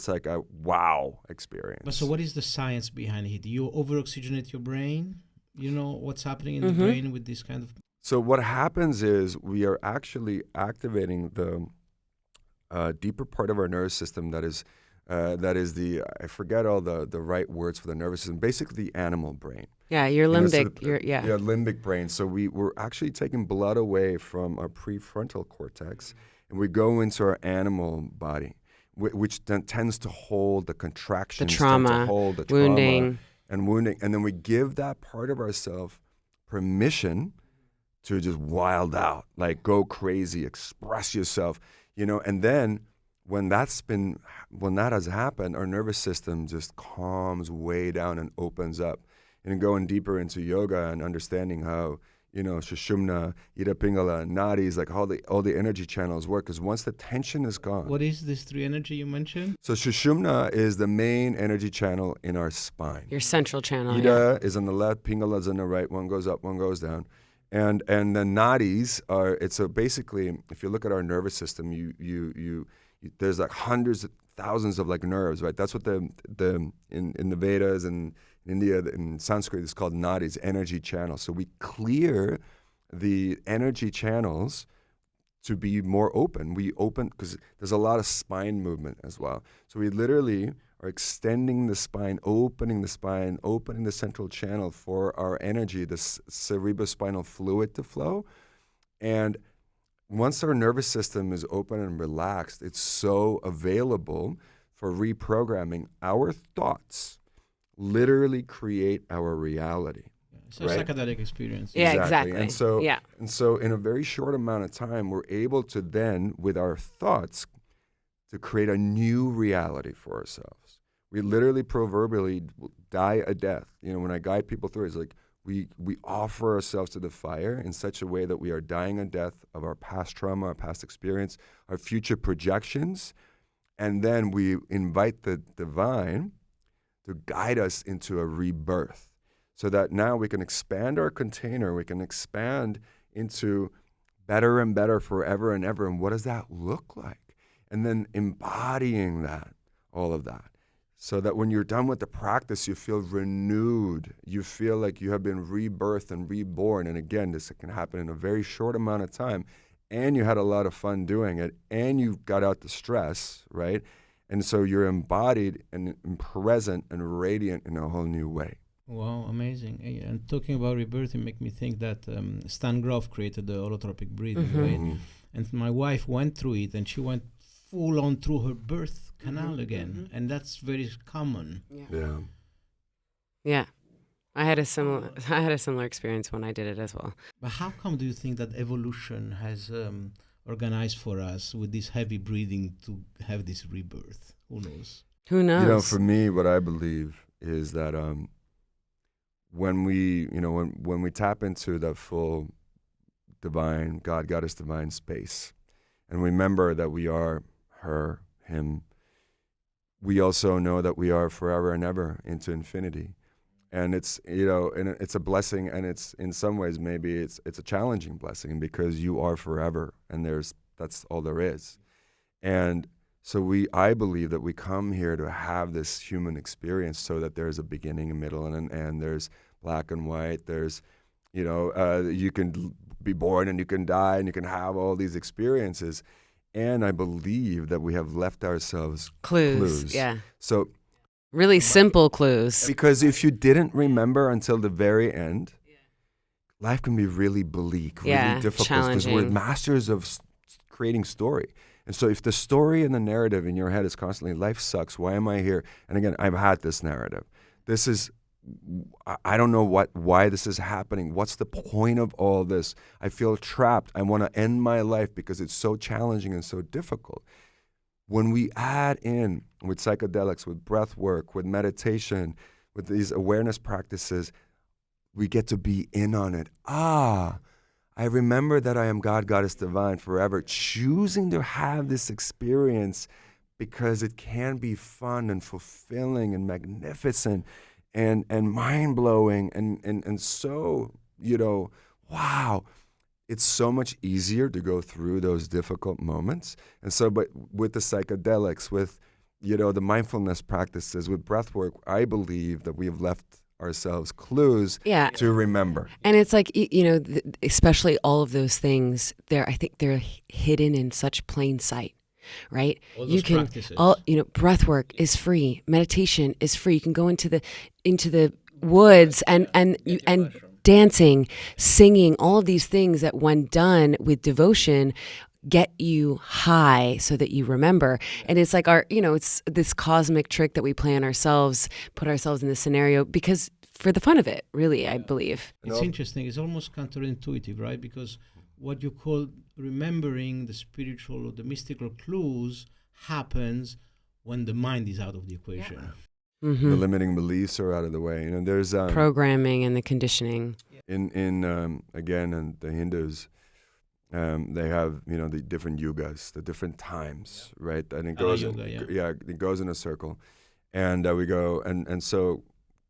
like a wow experience. But so, what is the science behind it? You over-oxygenate your brain. You know what's happening in the brain with this kind of. So what happens is we are actually activating the deeper part of our nervous system that is the, I forget all the right words for the nervous system, basically the animal brain. Yeah, your limbic, limbic brain. So we're actually taking blood away from our prefrontal cortex, and we go into our animal body, which then tends to hold the contractions, the trauma, wounding, and then we give that part of ourselves permission to just wild out, like go crazy, express yourself, and then when that has happened, our nervous system just calms way down and opens up. And going deeper into yoga and understanding how, Sushumna, Ida Pingala, Nadis, like all the energy channels work. Because once the tension is gone. What is this 3 energy you mentioned? So Sushumna is the main energy channel in our spine. Your central channel. Ida is on the left, Pingala is on the right. One goes up, one goes down. And the Nadis are, basically, if you look at our nervous system, there's like hundreds of thousands of like nerves, right? That's what in the Vedas and in India, in Sanskrit, it's called nadis, energy channels. So we clear the energy channels to be more open. We open, because there's a lot of spine movement as well. So we literally are extending the spine, opening the central channel for our energy, the cerebrospinal fluid to flow. And once our nervous system is open and relaxed, it's so available for reprogramming. Our thoughts literally create our reality. So right? Psychedelic experience. Yeah, exactly. And so in a very short amount of time, we're able to then, with our thoughts, to create a new reality for ourselves. We literally proverbially die a death. When I guide people through it, it's like, we offer ourselves to the fire in such a way that we are dying a death of our past trauma, our past experience, our future projections, and then we invite the divine to guide us into a rebirth so that now we can expand our container, we can expand into better and better forever and ever. And what does that look like? And then embodying that, all of that. So that when you're done with the practice, you feel renewed. You feel like you have been rebirthed and reborn. And again, this can happen in a very short amount of time. And you had a lot of fun doing it. And you got out the stress, right? And so you're embodied and present and radiant in a whole new way. Wow, amazing. And talking about rebirthing make me think that Stan Grof created the holotropic breathing, right? Mhm. And my wife went through it, and she went full on through her birth canal again, and that's very common. Yeah. Yeah. I had a similar experience when I did it as well. But how come do you think that evolution has organized for us with this heavy breathing to have this rebirth? Who knows? Who knows? You know, for me, what I believe is that when we tap into that full divine God, goddess, divine space, and remember that we are her, him, we also know that we are forever and ever into infinity. And it's, and it's a blessing, and it's in some ways maybe it's a challenging blessing because you are forever, and that's all there is. And so I believe that we come here to have this human experience so that there's a beginning, a middle, and an end. There's black and white. There's, you can be born and you can die and you can have all these experiences. And I believe that we have left ourselves clues. Yeah. So really simple clues. because if you didn't remember until the very end, life can be really bleak, really difficult because we're challenging. masters of creating story. And so if the story and the narrative in your head is constantly, life sucks, why am I here? And again, I've had this narrative. I don't know why this is happening. What's the point of all this? I feel trapped. I want to end my life because it's so challenging and so difficult. When we add in with psychedelics, with breath work, with meditation, with these awareness practices, we get to be in on it. I remember that I am God, Goddess, Divine forever, choosing to have this experience because it can be fun and fulfilling and magnificent and mind-blowing and so, wow. It's so much easier to go through those difficult moments. And so, but with the psychedelics, with, the mindfulness practices, with breath work, I believe that we have left ourselves clues to remember. And it's like, especially all of those things, I think they're hidden in such plain sight, right? All those practices. Breath work is free. Meditation is free. You can go into the woods and dancing, singing, all of these things that when done with devotion get you high so that you remember. And it's like it's this cosmic trick that we play on ourselves, put ourselves in this scenario because for the fun of it, really, I believe. It's interesting. It's almost counterintuitive, right? Because what you call remembering the spiritual or the mystical clues happens when the mind is out of the equation. Yeah. The limiting beliefs are out of the way. There's programming and the conditioning. In the Hindus, they have the different yugas, the different times, right? And it goes, it goes in a circle, and we go and so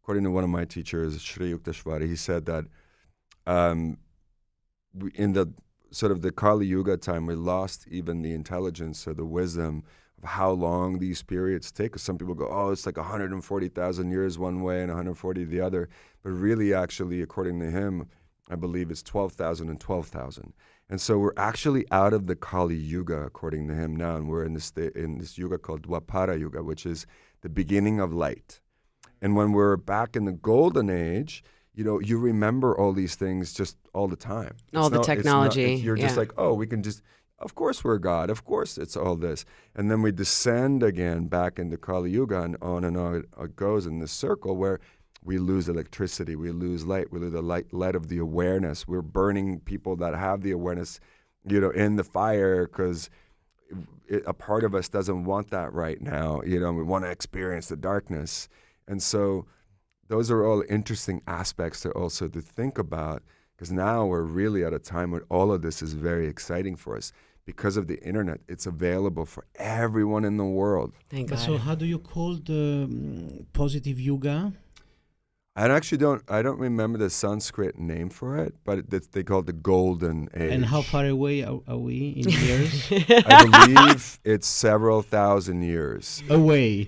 according to one of my teachers, Sri Yukteswari, he said that in the sort of the Kali Yuga time, we lost even the intelligence or the wisdom of how long these periods take. Because some people go, it's like 140,000 years one way and 140 the other. But really, actually, according to him, I believe it's 12,000 and 12,000. And so we're actually out of the Kali Yuga, according to him now, and we're in this yuga called Dwapara Yuga, which is the beginning of light. And when we're back in the golden age, you remember all these things just all the time. All the technology. You're just like, we can just, of course we're God, of course it's all this. And then we descend again back into Kali Yuga, and on it goes in this circle where we lose electricity, we lose light, we lose the light of the awareness. We're burning people that have the awareness, in the fire because a part of us doesn't want that right now. We want to experience the darkness. And so those are all interesting aspects to also to think about, because now we're really at a time when all of this is very exciting for us. Because of the internet, it's available for everyone in the world. Thank God. So how do you call the positive yoga? I don't remember the Sanskrit name for it, but they call it the golden age. And how far away are we in years? I believe it's several thousand years. Away.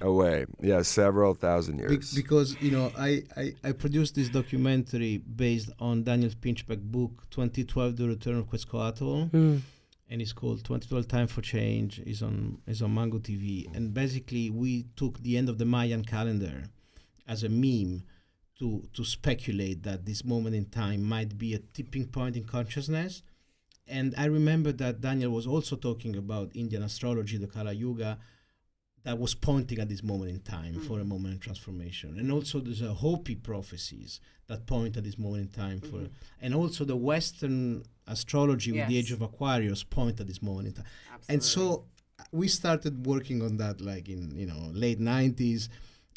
Yeah, several thousand years. Because, I produced this documentary based on Daniel Pinchbeck's book, 2012, The Return of Quetzalcoatl. And it's called 2012 Time for Change. It's on Mango TV. And basically, we took the end of the Mayan calendar as a meme to speculate that this moment in time might be a tipping point in consciousness. And I remember that Daniel was also talking about Indian astrology, the Kala Yuga, that was pointing at this moment in time for a moment of transformation. And also there's a Hopi prophecies that point at this moment in time for, and also the Western astrology with the Age of Aquarius point at this moment in time. Absolutely. And so we started working on that like in late 90s,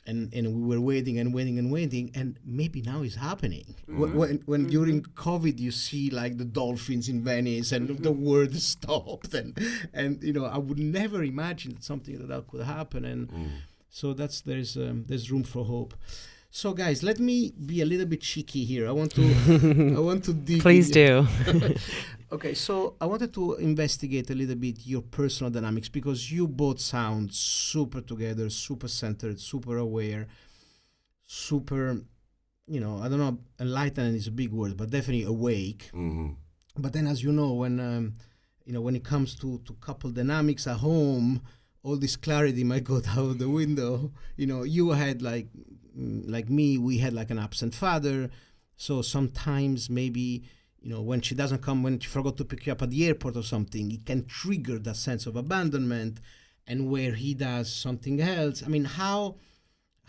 and we were waiting, and maybe now it's happening. When during COVID you see like the dolphins in Venice and the world stopped, and I would never imagine that something like that could happen, and so there's room for hope. So guys, let me be a little bit cheeky here. I want to dig. Please do. Okay, so I wanted to investigate a little bit your personal dynamics, because you both sound super together, super centered, super aware, super, I don't know, enlightened is a big word, but definitely awake. But then, as you know, when it comes to couple dynamics at home, all this clarity might go out the window. You had like me, we had like an absent father, so sometimes maybe when she doesn't come, when she forgot to pick you up at the airport or something, it can trigger that sense of abandonment. And where he does something else, I mean, how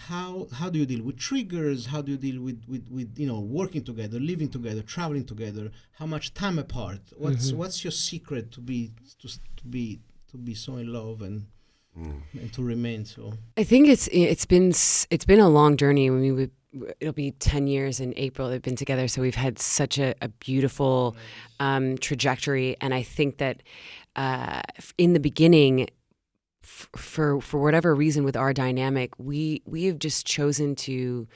do you deal with triggers? How do you deal with working together, living together, traveling together? How much time apart? What's your secret to be so in love and to remain so? I think it's been a long journey. I mean, it'll be 10 years in April they've been together, so we've had such a beautiful trajectory. And I think that in the beginning, for whatever reason with our dynamic, we have just chosen to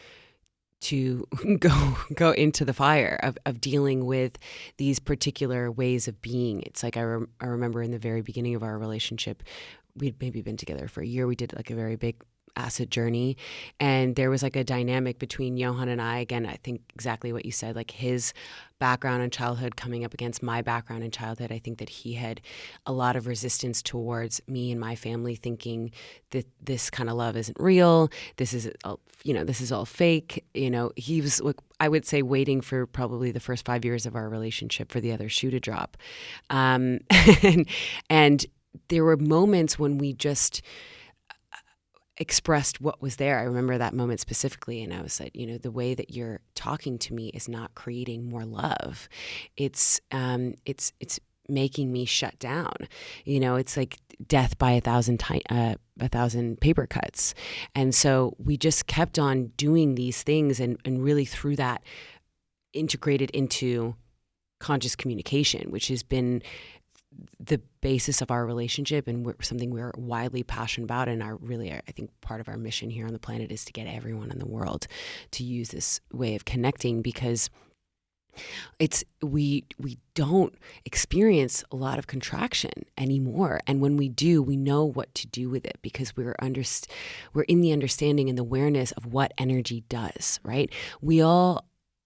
go into the fire of dealing with these particular ways of being. It's like I remember in the very beginning of our relationship, we'd maybe been together for a year. We did like a very big acid journey, and there was like a dynamic between Johann and I. Again, I think exactly what you said, like his background in childhood coming up against my background in childhood. I think that he had a lot of resistance towards me and my family, thinking that this kind of love isn't real. This is all fake. He was, I would say, waiting for probably the first 5 years of our relationship for the other shoe to drop. And there were moments when we just expressed what was there. I remember that moment specifically, and I was like, the way that you're talking to me is not creating more love. It's making me shut down. It's like death by a thousand paper cuts. And so we just kept on doing these things, and really through that integrated into conscious communication, which has been the basis of our relationship, and something we're widely passionate about. And I think part of our mission here on the planet is to get everyone in the world to use this way of connecting, because we don't experience a lot of contraction anymore. And when we do, we know what to do with it, because we're in the understanding and the awareness of what energy does, right?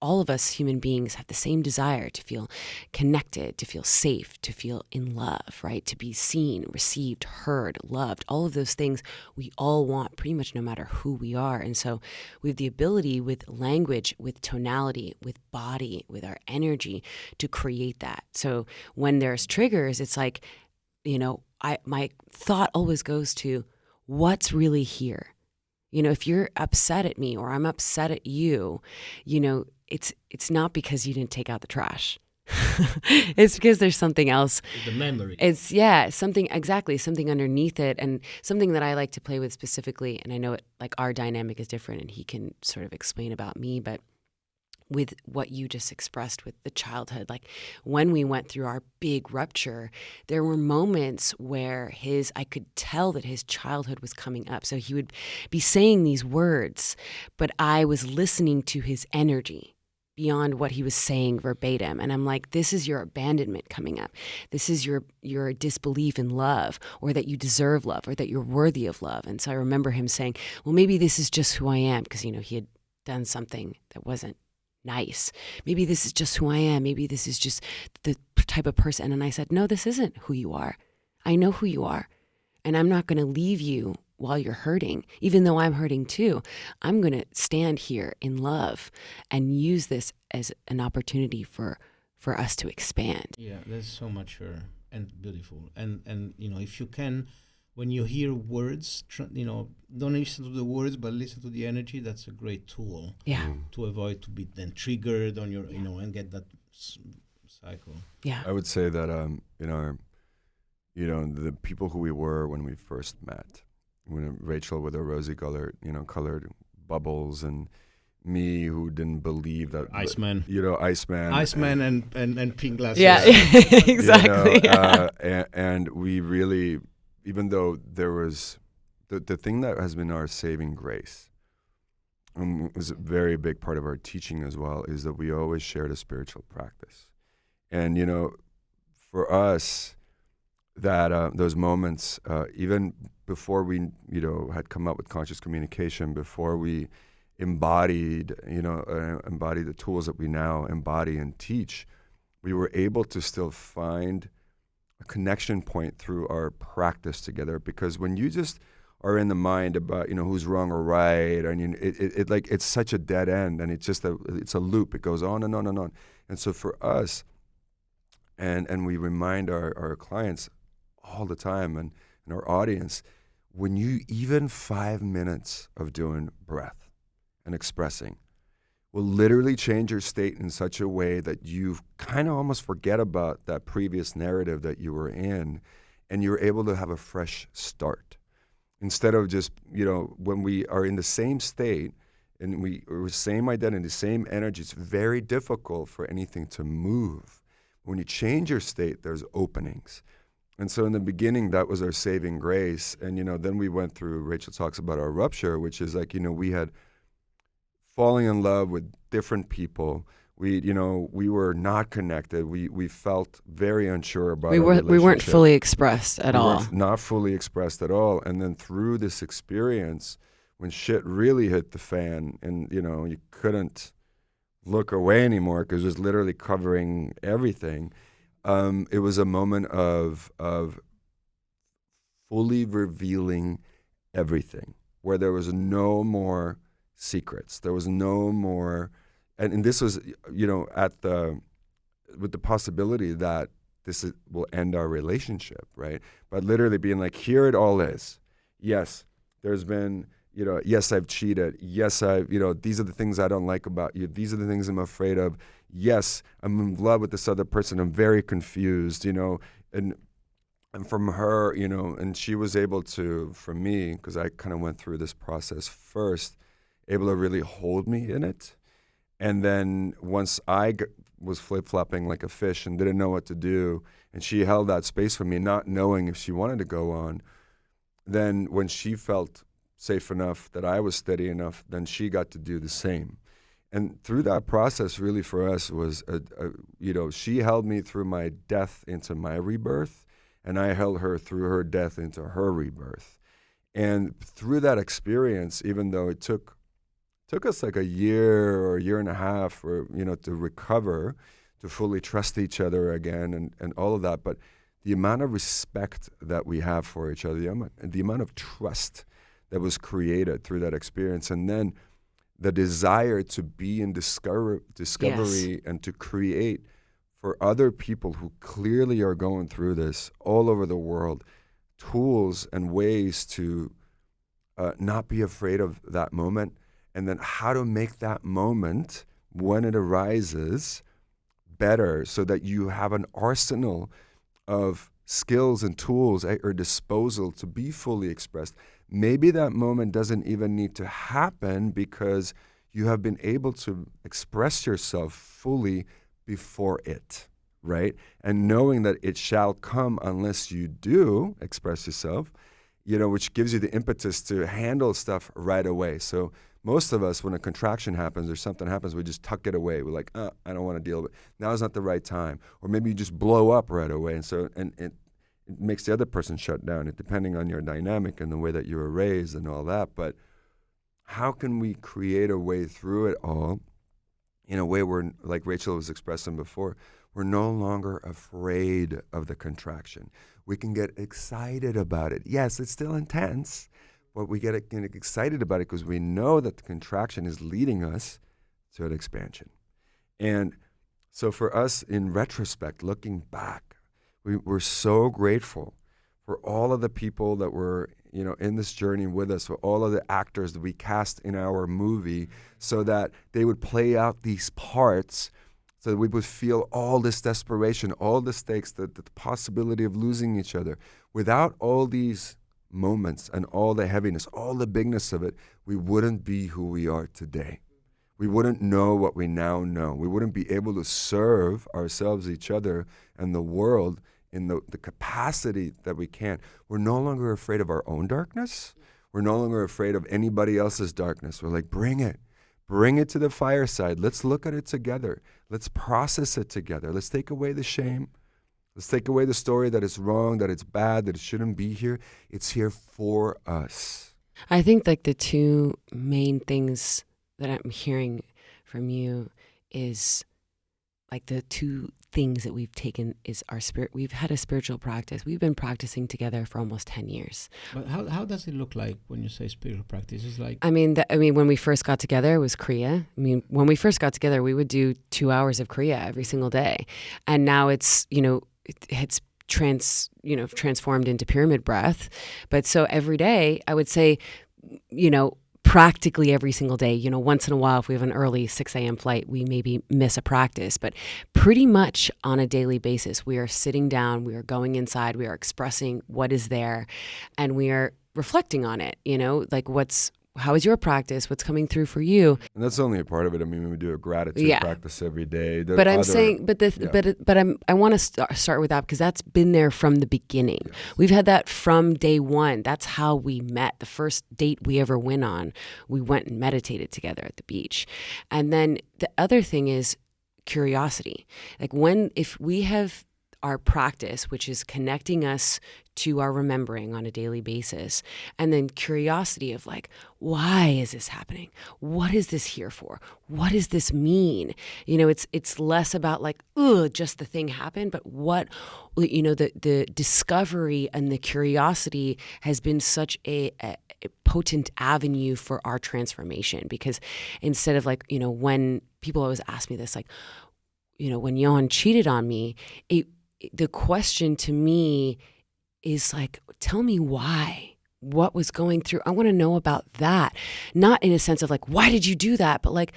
All of us human beings have the same desire to feel connected, to feel safe, to feel in love, right? To be seen, received, heard, loved, all of those things we all want pretty much no matter who we are. And so we have the ability with language, with tonality, with body, with our energy to create that. So when there's triggers, it's like, my thought always goes to what's really here. If you're upset at me or I'm upset at you, it's not because you didn't take out the trash. It's because there's something else. The memory. It's something underneath it, and something that I like to play with specifically. And I know our dynamic is different, and he can sort of explain about me, but with what you just expressed with the childhood, like when we went through our big rupture, there were moments where I could tell that his childhood was coming up. So he would be saying these words, but I was listening to his energy beyond what he was saying verbatim. And I'm like, this is your abandonment coming up. This is your disbelief in love, or that you deserve love, or that you're worthy of love. And so I remember him saying, well, maybe this is just who I am, because, he had done something that wasn't nice. Maybe this is just who I am. Maybe this is just the type of person. And I said, no, this isn't who you are. I know who you are. And I'm not going to leave you while you're hurting, even though I'm hurting too. I'm going to stand here in love and use this as an opportunity for us to expand. Yeah, that's so mature and beautiful. And if you can, when you hear words, don't listen to the words, but listen to the energy. That's a great tool. Yeah. To avoid to be then triggered on your, and get that cycle. Yeah. I would say that in our, the people who we were when we first met, when Rachel with her rosy colored bubbles, and me who didn't believe that Iceman. Iceman and pink glasses. Yeah, exactly. And we really, even though there was the thing that has been our saving grace, was a very big part of our teaching as well, is that we always shared a spiritual practice. And, for us, that those moments, even before we, had come up with conscious communication, before we embodied the tools that we now embody and teach, we were able to still find a connection point through our practice together. Because when you just are in the mind about, who's wrong or right, and it's such a dead end, and it's a loop. It goes on and on and on. And so for us, and we remind our clients all the time, and our audience, when you even 5 minutes of doing breath and expressing will literally change your state in such a way that you kind of almost forget about that previous narrative that you were in, and you're able to have a fresh start. Instead of just, when we are in the same state and we are same identity, same energy, it's very difficult for anything to move. When you change your state, there's openings. And so in the beginning, that was our saving grace. And, then we went through, Rachel talks about our rupture, which is like, we had falling in love with different people. We were not connected. We felt very unsure about our relationship. We weren't fully expressed at all. We were not fully expressed at all. And then through this experience, when shit really hit the fan, and you couldn't look away anymore because it was literally covering everything. It was a moment of fully revealing everything, where there was no more secrets. There was no more, and this was, with the possibility that will end our relationship, right? But literally being like, here it all is. Yes, there's been, yes, I've cheated. Yes, these are the things I don't like about you. These are the things I'm afraid of. Yes, I'm in love with this other person. I'm very confused, and from her, and she was able to, from me, because I kind of went through this process first, able to really hold me in it. And then once I was flip-flopping like a fish and didn't know what to do, and she held that space for me, not knowing if she wanted to go on, then when she felt safe enough that I was steady enough, then she got to do the same. And through that process, really for us was, she held me through my death into my rebirth, and I held her through her death into her rebirth. And through that experience, even though it took us like a year or a year and a half, or to recover, to fully trust each other again, and all of that, but the amount of respect that we have for each other, the amount of trust that was created through that experience, and then the desire to be in discovery Yes. and to create for other people who clearly are going through this all over the world, tools and ways to not be afraid of that moment, and then how to make that moment, when it arises, better, so that you have an arsenal of skills and tools at your disposal to be fully expressed. Maybe that moment doesn't even need to happen because you have been able to express yourself fully before it, right? And knowing that it shall come unless you do express yourself, which gives you the impetus to handle stuff right away. So most of us, when a contraction happens or something happens, we just tuck it away. We're like, I don't want to deal with it. Now is not the right time. Or maybe you just blow up right away. And so, it makes the other person shut down, depending on your dynamic and the way that you were raised and all that. But how can we create a way through it all in a way where, like Rachel was expressing before, we're no longer afraid of the contraction. We can get excited about it. Yes, it's still intense, but we get excited about it because we know that the contraction is leading us to an expansion. And so for us, in retrospect, looking back, we're so grateful for all of the people that were, in this journey with us, for all of the actors that we cast in our movie, so that they would play out these parts, so that we would feel all this desperation, all the stakes, the possibility of losing each other. Without all these moments and all the heaviness, all the bigness of it, we wouldn't be who we are today. We wouldn't know what we now know. We wouldn't be able to serve ourselves, each other, and the world in the capacity that we can. We're no longer afraid of our own darkness. We're no longer afraid of anybody else's darkness. We're like, bring it. Bring it to the fireside. Let's look at it together. Let's process it together. Let's take away the shame. Let's take away the story that it's wrong, that it's bad, that it shouldn't be here. It's here for us. I think like the two main things that I'm hearing from you is like the two things that we've taken is our spirit. We've had a spiritual practice. We've been practicing together for almost 10 years. But how does it look like when you say spiritual practice? It's like... I mean, when we first got together, it was Kriya. I mean, when we first got together, we would do 2 hours of Kriya every single day. And now it's, it's transformed into pyramid breath. But so every day, I would say, practically every single day, once in a while, if we have an early 6 a.m. flight, we maybe miss a practice, but pretty much on a daily basis, we are sitting down, we are going inside, we are expressing what is there, and we are reflecting on it, like how is your practice? What's coming through for you? And that's only a part of it. I mean, we do a gratitude practice every day. But I'm saying, I want to start with that because that's been there from the beginning. Yes. We've had that from day one. That's how we met. The first date we ever went on, we went and meditated together at the beach. And then the other thing is curiosity. Like if we have our practice, which is connecting us to our remembering on a daily basis, and then curiosity of like, why is this happening? What is this here for? What does this mean? It's less about like, just the thing happened, but what, the discovery and the curiosity has been such a potent avenue for our transformation. Because instead of like, when people always ask me this, like, when Johann cheated on me, the question to me is like, tell me why. What was going through? I want to know about that. Not in a sense of like, why did you do that? But like,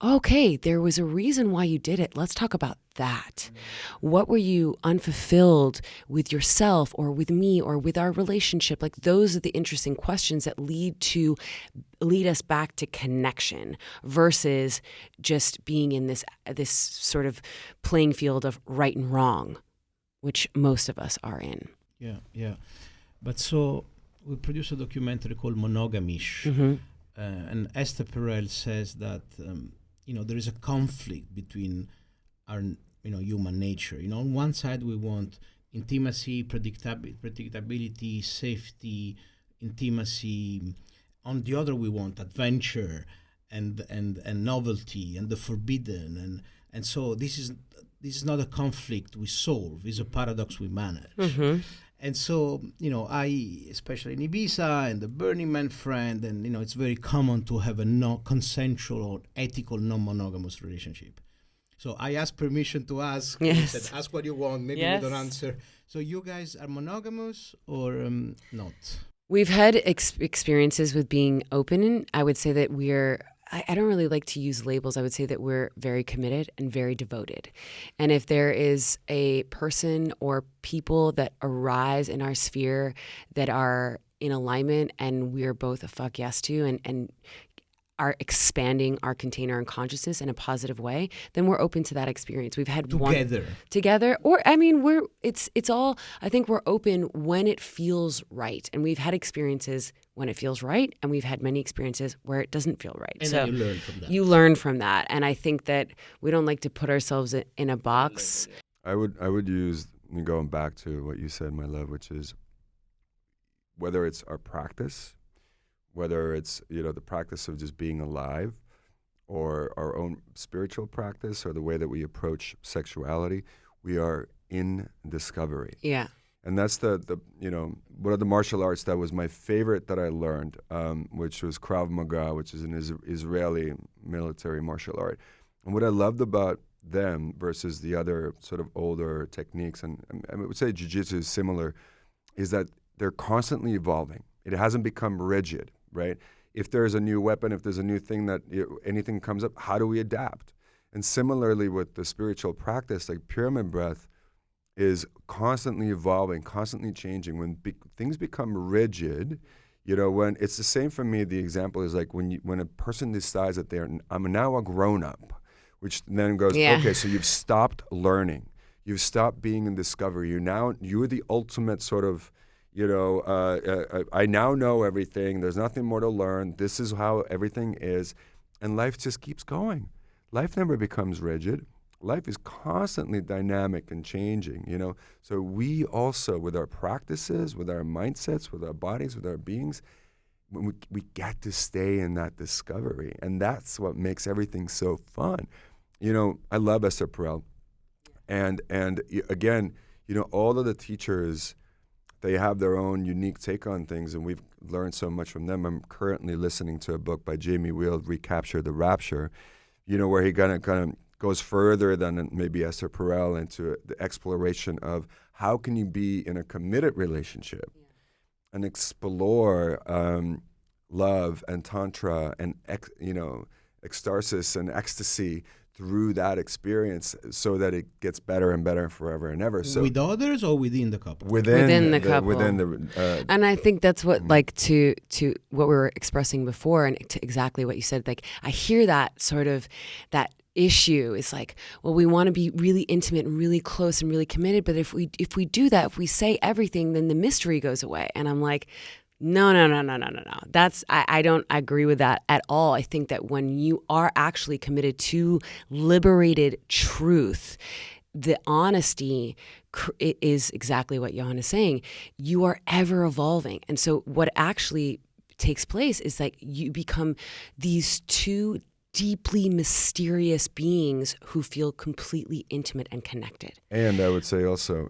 okay, there was a reason why you did it. Let's talk about that. What were you unfulfilled with yourself or with me or with our relationship? Like those are the interesting questions that lead us back to connection versus just being in this sort of playing field of right and wrong, which most of us are in. Yeah. But so we produced a documentary called Monogamish. Mm-hmm. And Esther Perel says that, there is a conflict between our, human nature. On one side, we want intimacy, predictability, safety, intimacy. On the other, we want adventure and novelty and the forbidden. And so this is not a conflict we solve. It's a paradox we manage. Mm-hmm. And so, I, especially in Ibiza and the Burning Man friend, and, it's very common to have a non-consensual or ethical non-monogamous relationship. So I asked permission to ask. Yes. I said, ask what you want. Maybe Yes. we don't answer. So you guys are monogamous or not? We've had experiences with being open. I would say that I don't really like to use labels. I would say that we're very committed and very devoted. And if there is a person or people that arise in our sphere that are in alignment and we're both a fuck yes to and are expanding our container and consciousness in a positive way, then we're open to that experience. We've had together, or I mean, it's all. I think we're open when it feels right, and we've had experiences when it feels right, and we've had many experiences where it doesn't feel right. And so then you learn from that. You learn from that, and I think that we don't like to put ourselves in a box. I would use, going back to what you said, my love, which is whether it's our practice, whether it's the practice of just being alive, or our own spiritual practice, or the way that we approach sexuality, we are in discovery. Yeah. And that's the one of the martial arts that was my favorite that I learned, which was Krav Maga, which is an Israeli military martial art. And what I loved about them versus the other sort of older techniques, and I would say jiu-jitsu is similar, is that they're constantly evolving. It hasn't become rigid, right? If there's a new weapon, if there's a new thing that anything comes up, how do we adapt? And similarly with the spiritual practice, like pyramid breath is constantly evolving, constantly changing. When things become rigid, when it's the same for me, the example is like when a person decides that I'm now a grown-up, which then goes, okay, so you've stopped learning. You've stopped being in discovery. You're the ultimate sort of, I now know everything. There's nothing more to learn. This is how everything is. And life just keeps going. Life never becomes rigid. Life is constantly dynamic and changing, So we also, with our practices, with our mindsets, with our bodies, with our beings, we get to stay in that discovery. And that's what makes everything so fun. I love Esther Perel. And again, all of the teachers, they have their own unique take on things, and we've learned so much from them. I'm currently listening to a book by Jamie Wheal, Recapture the Rapture, where he kind of goes further than maybe Esther Perel into the exploration of how can you be in a committed relationship and explore love and tantra and ecstasis and ecstasy through that experience, so that it gets better and better forever and ever. So with others or within the couple? Within the couple. And I think that's what, like, to what we were expressing before, and to exactly what you said. Like, I hear that sort of that issue is like, well, we want to be really intimate and really close and really committed, but if we do that, if we say everything, then the mystery goes away. And I'm like, no. I don't agree with that at all. I think that when you are actually committed to liberated truth, the honesty is exactly what Johann is saying. You are ever evolving. And so what actually takes place is like you become these two deeply mysterious beings who feel completely intimate and connected. And I would say also,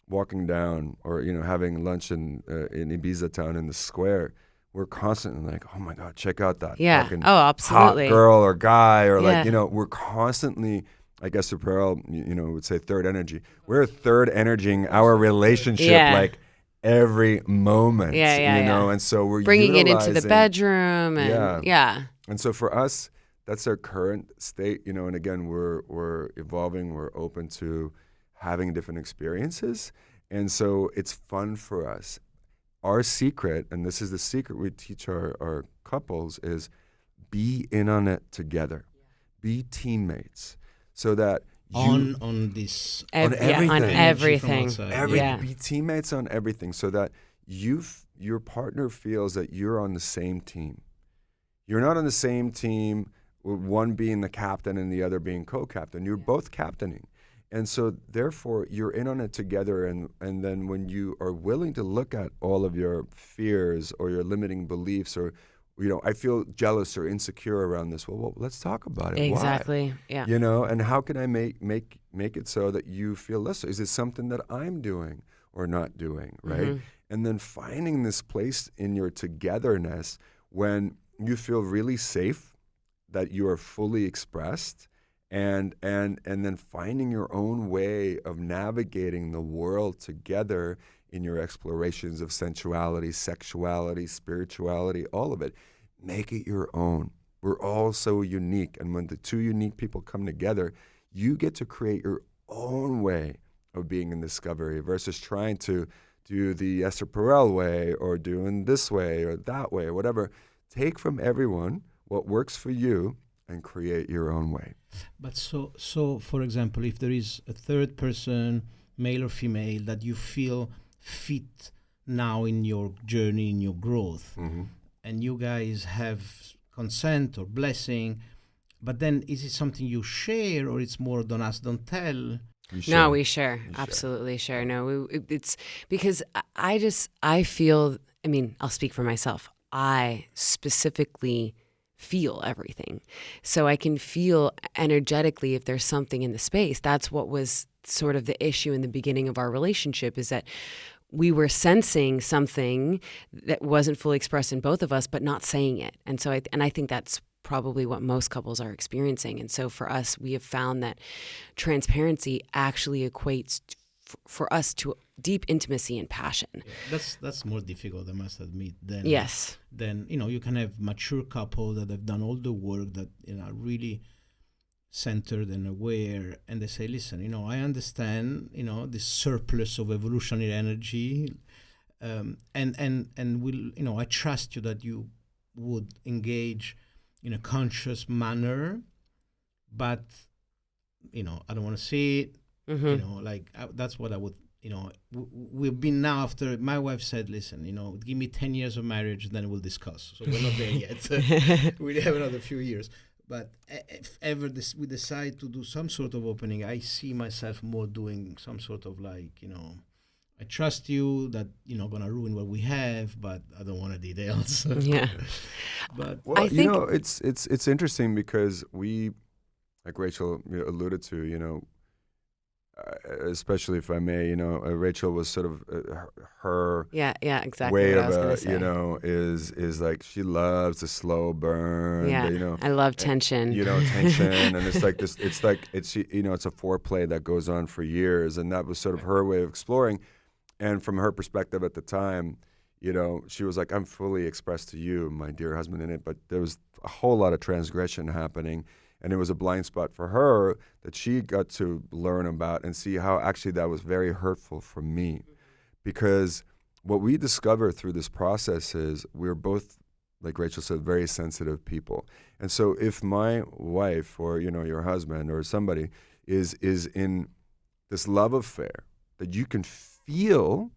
walking down or, having lunch in Ibiza town in the square, we're constantly like, oh my God, check out that fucking absolutely. hot girl or guy, or we're constantly, I guess the Perel, would say third energy. We're third energying our relationship like every moment, and so we're bringing it into the bedroom and And so for us, that's our current state, and again, we're evolving, we're open to having different experiences. And so it's fun for us. Our secret, and this is the secret we teach our couples, is be in on it together. Be teammates, so that on everything. Be teammates on everything, so that your partner feels that you're on the same team. You're not on the same team with one being the captain and the other being co-captain. You're both captaining. And so therefore you're in on it together, and then when you are willing to look at all of your fears or your limiting beliefs, or I feel jealous or insecure around this. Well, let's talk about it. Exactly. Why? Yeah. And how can I make it so that you feel less? Is it something that I'm doing or not doing, right? Mm-hmm. And then finding this place in your togetherness when you feel really safe, that you are fully expressed, and then finding your own way of navigating the world together in your explorations of sensuality, sexuality, spirituality, all of it. Make it your own. We're all so unique, and when the two unique people come together, you get to create your own way of being in discovery versus trying to do the Esther Perel way or doing this way or that way or whatever. Take from everyone what works for you and create your own way. But so for example, if there is a third person, male or female, that you feel fit now in your journey, in your growth, mm-hmm. and you guys have consent or blessing, but then is it something you share, or it's more don't ask, don't tell? No, we share. Absolutely share. No, it's because I feel, I'll speak for myself. I specifically feel everything. So I can feel energetically if there's something in the space. That's what was sort of the issue in the beginning of our relationship, is that we were sensing something that wasn't fully expressed in both of us, but not saying it. And so I think that's probably what most couples are experiencing. And so for us, we have found that transparency actually equates for us to deep intimacy and passion. Yeah, that's more difficult, I must admit. Yes. Then you can have mature couple that have done all the work, that are really centered and aware, and they say, listen, I understand this surplus of evolutionary energy, and will I trust you that you would engage in a conscious manner, but I don't want to see it. That's what I would. We've been now, after my wife said, listen, give me 10 years of marriage, then we'll discuss. So we're not there yet. We have another few years. But if ever we decide to do some sort of opening, I see myself more doing some sort of I trust you that you're not going to ruin what we have, but I don't want to details. Yeah. But Well, I think it's interesting because we, like Rachel alluded to, especially if I may, Rachel was sort of her yeah, exactly way what I was of going to say. is like she loves the slow burn. Yeah, I love tension. Tension, and it's like this. It's like it's a foreplay that goes on for years, and that was sort of her way of exploring. And from her perspective at the time, she was like, "I'm fully expressed to you, my dear husband," in it, but there was a whole lot of transgression happening. And it was a blind spot for her that she got to learn about and see how actually that was very hurtful for me. Because what we discover through this process is we're both, like Rachel said, very sensitive people. And so if my wife or, your husband or somebody is in this love affair that you can feel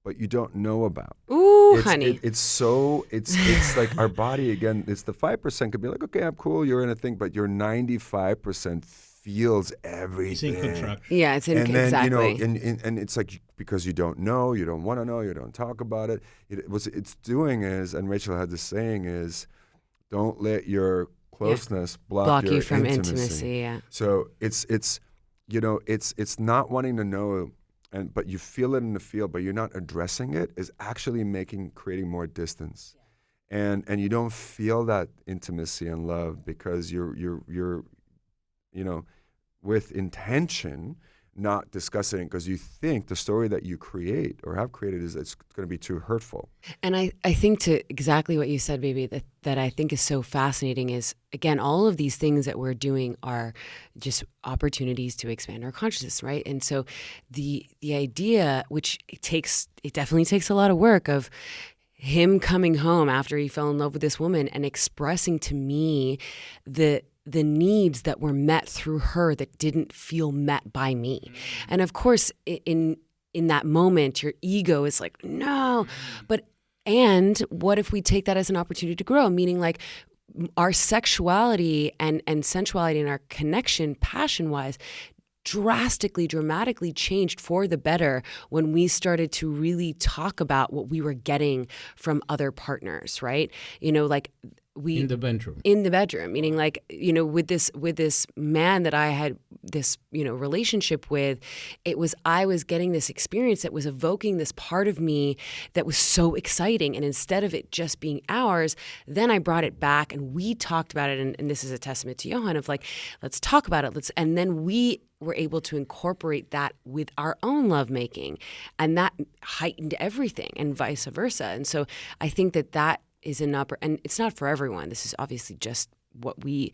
but you don't know about. Ooh, honey. It's like our body, again, it's the 5% could be like, okay, I'm cool, you're in a thing, but your 95% feels everything. It's in contract. Yeah, it's in, and then, exactly. And it's like, because you don't know, you don't want to know, you don't talk about it. What it's doing is, and Rachel had this saying is, don't let your closeness block your you from intimacy. Yeah. So it's not wanting to know, but you feel it in the field, but you're not addressing it, is actually creating more distance, and you don't feel that intimacy and love because you're with intention, not discussing it because you think the story that you create or have created is it's going to be too hurtful. And I think to exactly what you said, baby, that I think is so fascinating is, again, all of these things that we're doing are just opportunities to expand our consciousness, right? And so the idea, which it definitely takes a lot of work, of him coming home after he fell in love with this woman and expressing to me the needs that were met through her that didn't feel met by me. And of course, in that moment, your ego is like, no, and what if we take that as an opportunity to grow? Meaning, like, our sexuality and sensuality and our connection, passion-wise, dramatically changed for the better when we started to really talk about what we were getting from other partners, right? Like, in the bedroom, meaning, like, with this man that I had this, relationship with, I was getting this experience that was evoking this part of me that was so exciting. And instead of it just being ours, then I brought it back and we talked about it. And this is a testament to Johann of, like, let's talk about it. And then we were able to incorporate that with our own lovemaking, and that heightened everything, and vice versa. And so I think that is and it's not for everyone. This is obviously just what we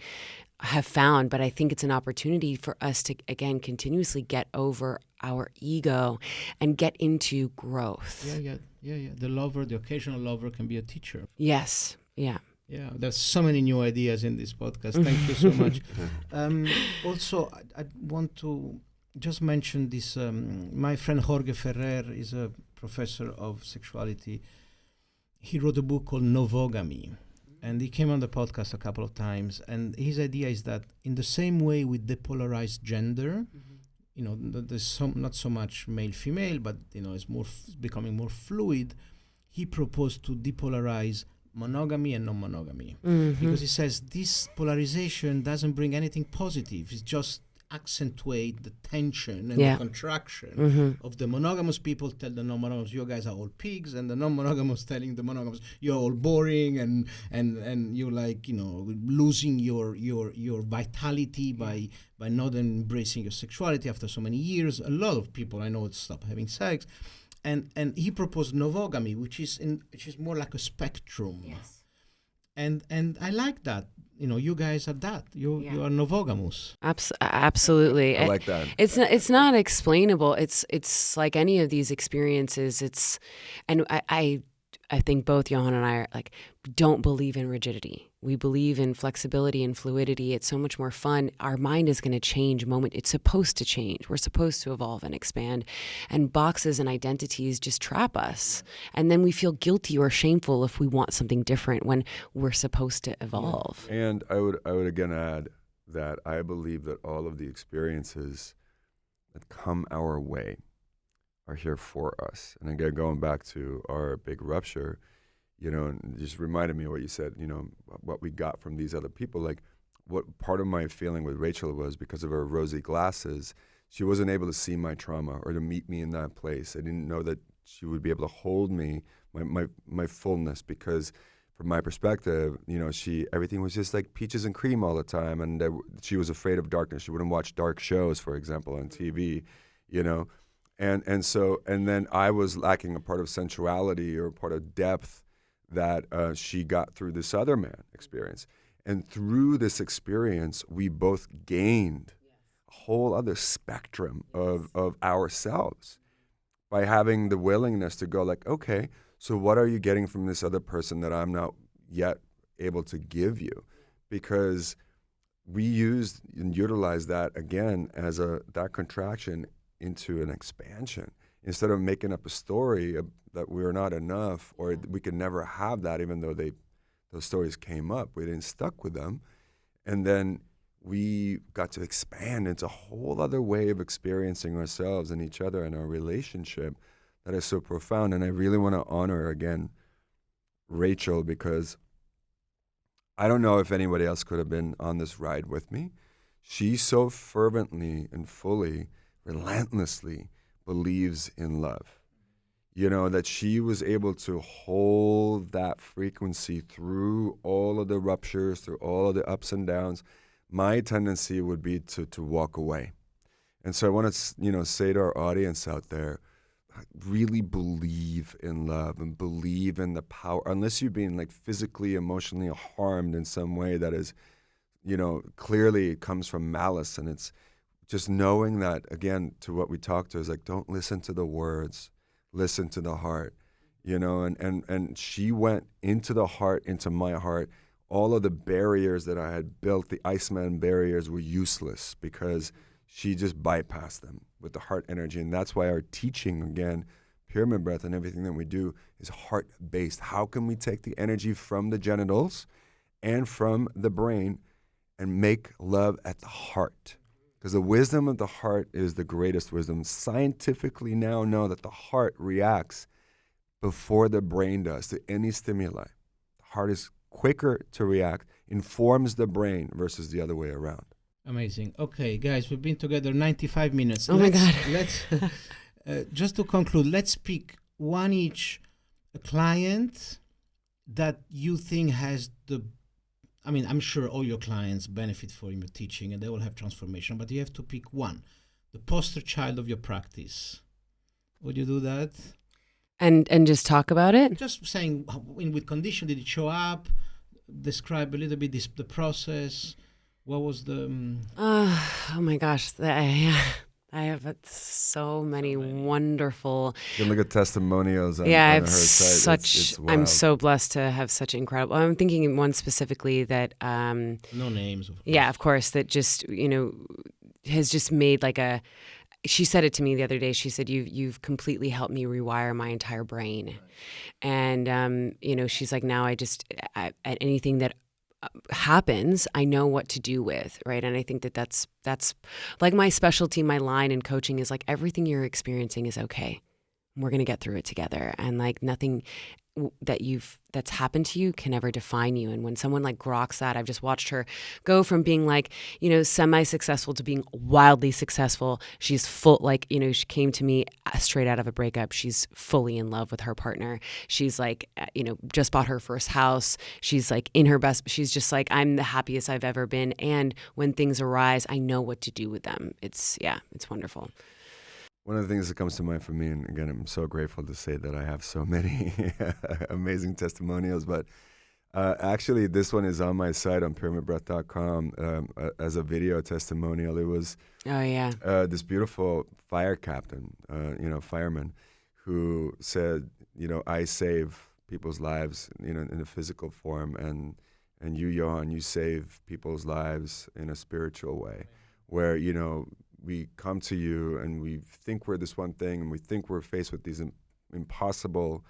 have found, but I think it's an opportunity for us to, again, continuously get over our ego and get into growth. Yeah. The occasional lover can be a teacher. Yes. Yeah. Yeah, there's so many new ideas in this podcast. Thank you so much. Also, I want to just mention this. My friend Jorge Ferrer is a professor of sexuality. He wrote a book called Novogamy, and he came on the podcast a couple of times. And his idea is that in the same way we depolarize gender, there's not so much male-female, but it's more becoming more fluid. He proposed to depolarize monogamy and non-monogamy. Mm-hmm. Because he says this polarization doesn't bring anything positive. It just accentuate the tension and the contraction of the monogamous people tell the non-monogamous, you guys are all pigs, and the non-monogamous telling the monogamous, you're all boring and you're like, losing your vitality by not embracing your sexuality after so many years. A lot of people I know stop having sex. And he proposed novogamy, which is more like a spectrum. Yes. And I like that. You guys are that. You are novogamous. Absolutely. I like that. It's not explainable. It's like any of these experiences. And I think both Johann and I are like, don't believe in rigidity. We believe in flexibility and fluidity. It's so much more fun. Our mind is going to change it's supposed to change. We're supposed to evolve and expand. And boxes and identities just trap us. And then we feel guilty or shameful if we want something different when we're supposed to evolve. And I would again add that I believe that all of the experiences that come our way are here for us. And again, going back to our big rupture, and just reminded me of what you said, what we got from these other people. Like, what part of my feeling with Rachel was because of her rosy glasses, she wasn't able to see my trauma or to meet me in that place. I didn't know that she would be able to hold me, my fullness, because from my perspective, everything was just like peaches and cream all the time. And she was afraid of darkness. She wouldn't watch dark shows, for example, on TV, And then I was lacking a part of sensuality or a part of depth that she got through this other man experience. And through this experience, we both gained a whole other spectrum of ourselves by having the willingness to go like, okay, so what are you getting from this other person that I'm not yet able to give you? Because we used and utilized that again as that contraction into an expansion. Instead of making up a story that we're not enough or we could never have that, even though those stories came up, we didn't stuck with them. And then we got to expand into a whole other way of experiencing ourselves and each other and our relationship that is so profound. And I really want to honor, again, Rachel, because I don't know if anybody else could have been on this ride with me. She so fervently and fully, relentlessly believes in love. That she was able to hold that frequency through all of the ruptures, through all of the ups and downs. My tendency would be to walk away. And so I want to, say to our audience out there, really believe in love and believe in the power, unless you're being like physically, emotionally harmed in some way that is, clearly it comes from malice. And it's just knowing that, again, to what we talked to, is like, don't listen to the words, listen to the heart, and she went into the heart, into my heart. All of the barriers that I had built, the Iceman barriers, were useless because she just bypassed them with the heart energy. And that's why our teaching, again, pyramid breath and everything that we do is heart-based. How can we take the energy from the genitals and from the brain and make love at the heart? Because the wisdom of the heart is the greatest wisdom. Scientifically now know that the heart reacts before the brain does to any stimuli. The heart is quicker to react, informs the brain versus the other way around. Amazing. Okay, guys, we've been together 95 minutes. Oh my God. Let's just to conclude, let's pick one each client that you think has I'm sure all your clients benefit from your teaching and they all have transformation, but you have to pick one, the poster child of your practice. Would you do that? And just talk about it? Just saying, in what condition did it show up? Describe a little bit the process. What was the... oh my gosh. I have so many wonderful... You can look at testimonials on, I on have her site. It's I'm wild. so blessed to have such incredible... I'm thinking one specifically that... no names, of course. Yeah, of course, that just, has just made like a... She said it to me the other day. She said, you've completely helped me rewire my entire brain. Right. And, she's like, now at anything that happens, I know what to do with, right? And I think that's like my specialty, my line in coaching is like, everything you're experiencing is okay. We're going to get through it together. And like nothing, that's happened to you can never define you. And when someone like groks that, I've just watched her go from being like, semi-successful to being wildly successful. She's full, like, she came to me straight out of a breakup. She's fully in love with her partner. She's like, just bought her first house. She's like in her best, she's just like, I'm the happiest I've ever been. And when things arise, I know what to do with them. It's wonderful. One of the things that comes to mind for me, and again, I'm so grateful to say that I have so many amazing testimonials, but actually this one is on my site on pyramidbreath.com as a video testimonial. It was this beautiful fire captain, fireman, who said, I save people's lives, in a physical form, and you, Johann, you save people's lives in a spiritual way, where, we come to you and we think we're this one thing, and we think we're faced with these impossible,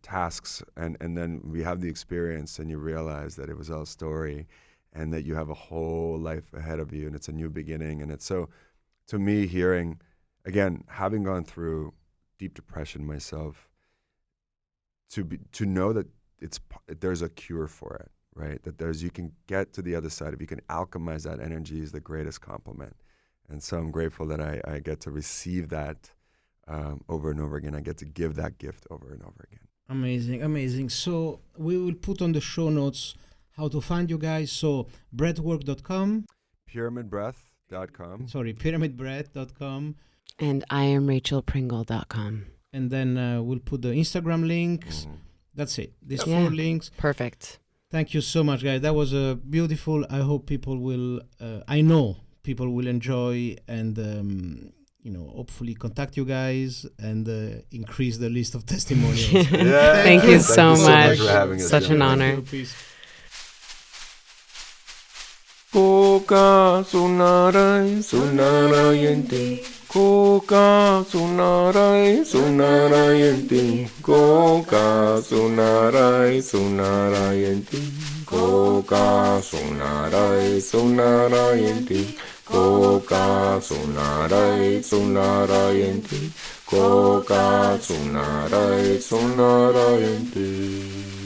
tasks, and then we have the experience, and you realize that it was all a story, and that you have a whole life ahead of you, and it's a new beginning. And it's so, to me, hearing, again, having gone through deep depression myself, to know that there's a cure for it. Right, that you can get to the other side. If you can alchemize that energy, is the greatest compliment. And so I'm grateful that I get to receive that over and over again. I get to give that gift over and over again. Amazing. So we will put on the show notes how to find you guys. So breathwork.com. Pyramidbreath.com. Pyramidbreath.com. And IamRachelPringle.com. And then we'll put the Instagram links. That's it. These 4 links. Perfect. Thank you so much, guys. That was beautiful. I hope people will, I know people will enjoy and, hopefully contact you guys and increase the list of testimonials. Thank you so much. For having us. Such an honor. Koka sunarai sunarayanti. Koka sunarai sunarayanti. Koka sunarai sunarayanti. Koka sunarai sunarayanti. Koka sunarai sunarayanti. Koka sunarai sunarayanti.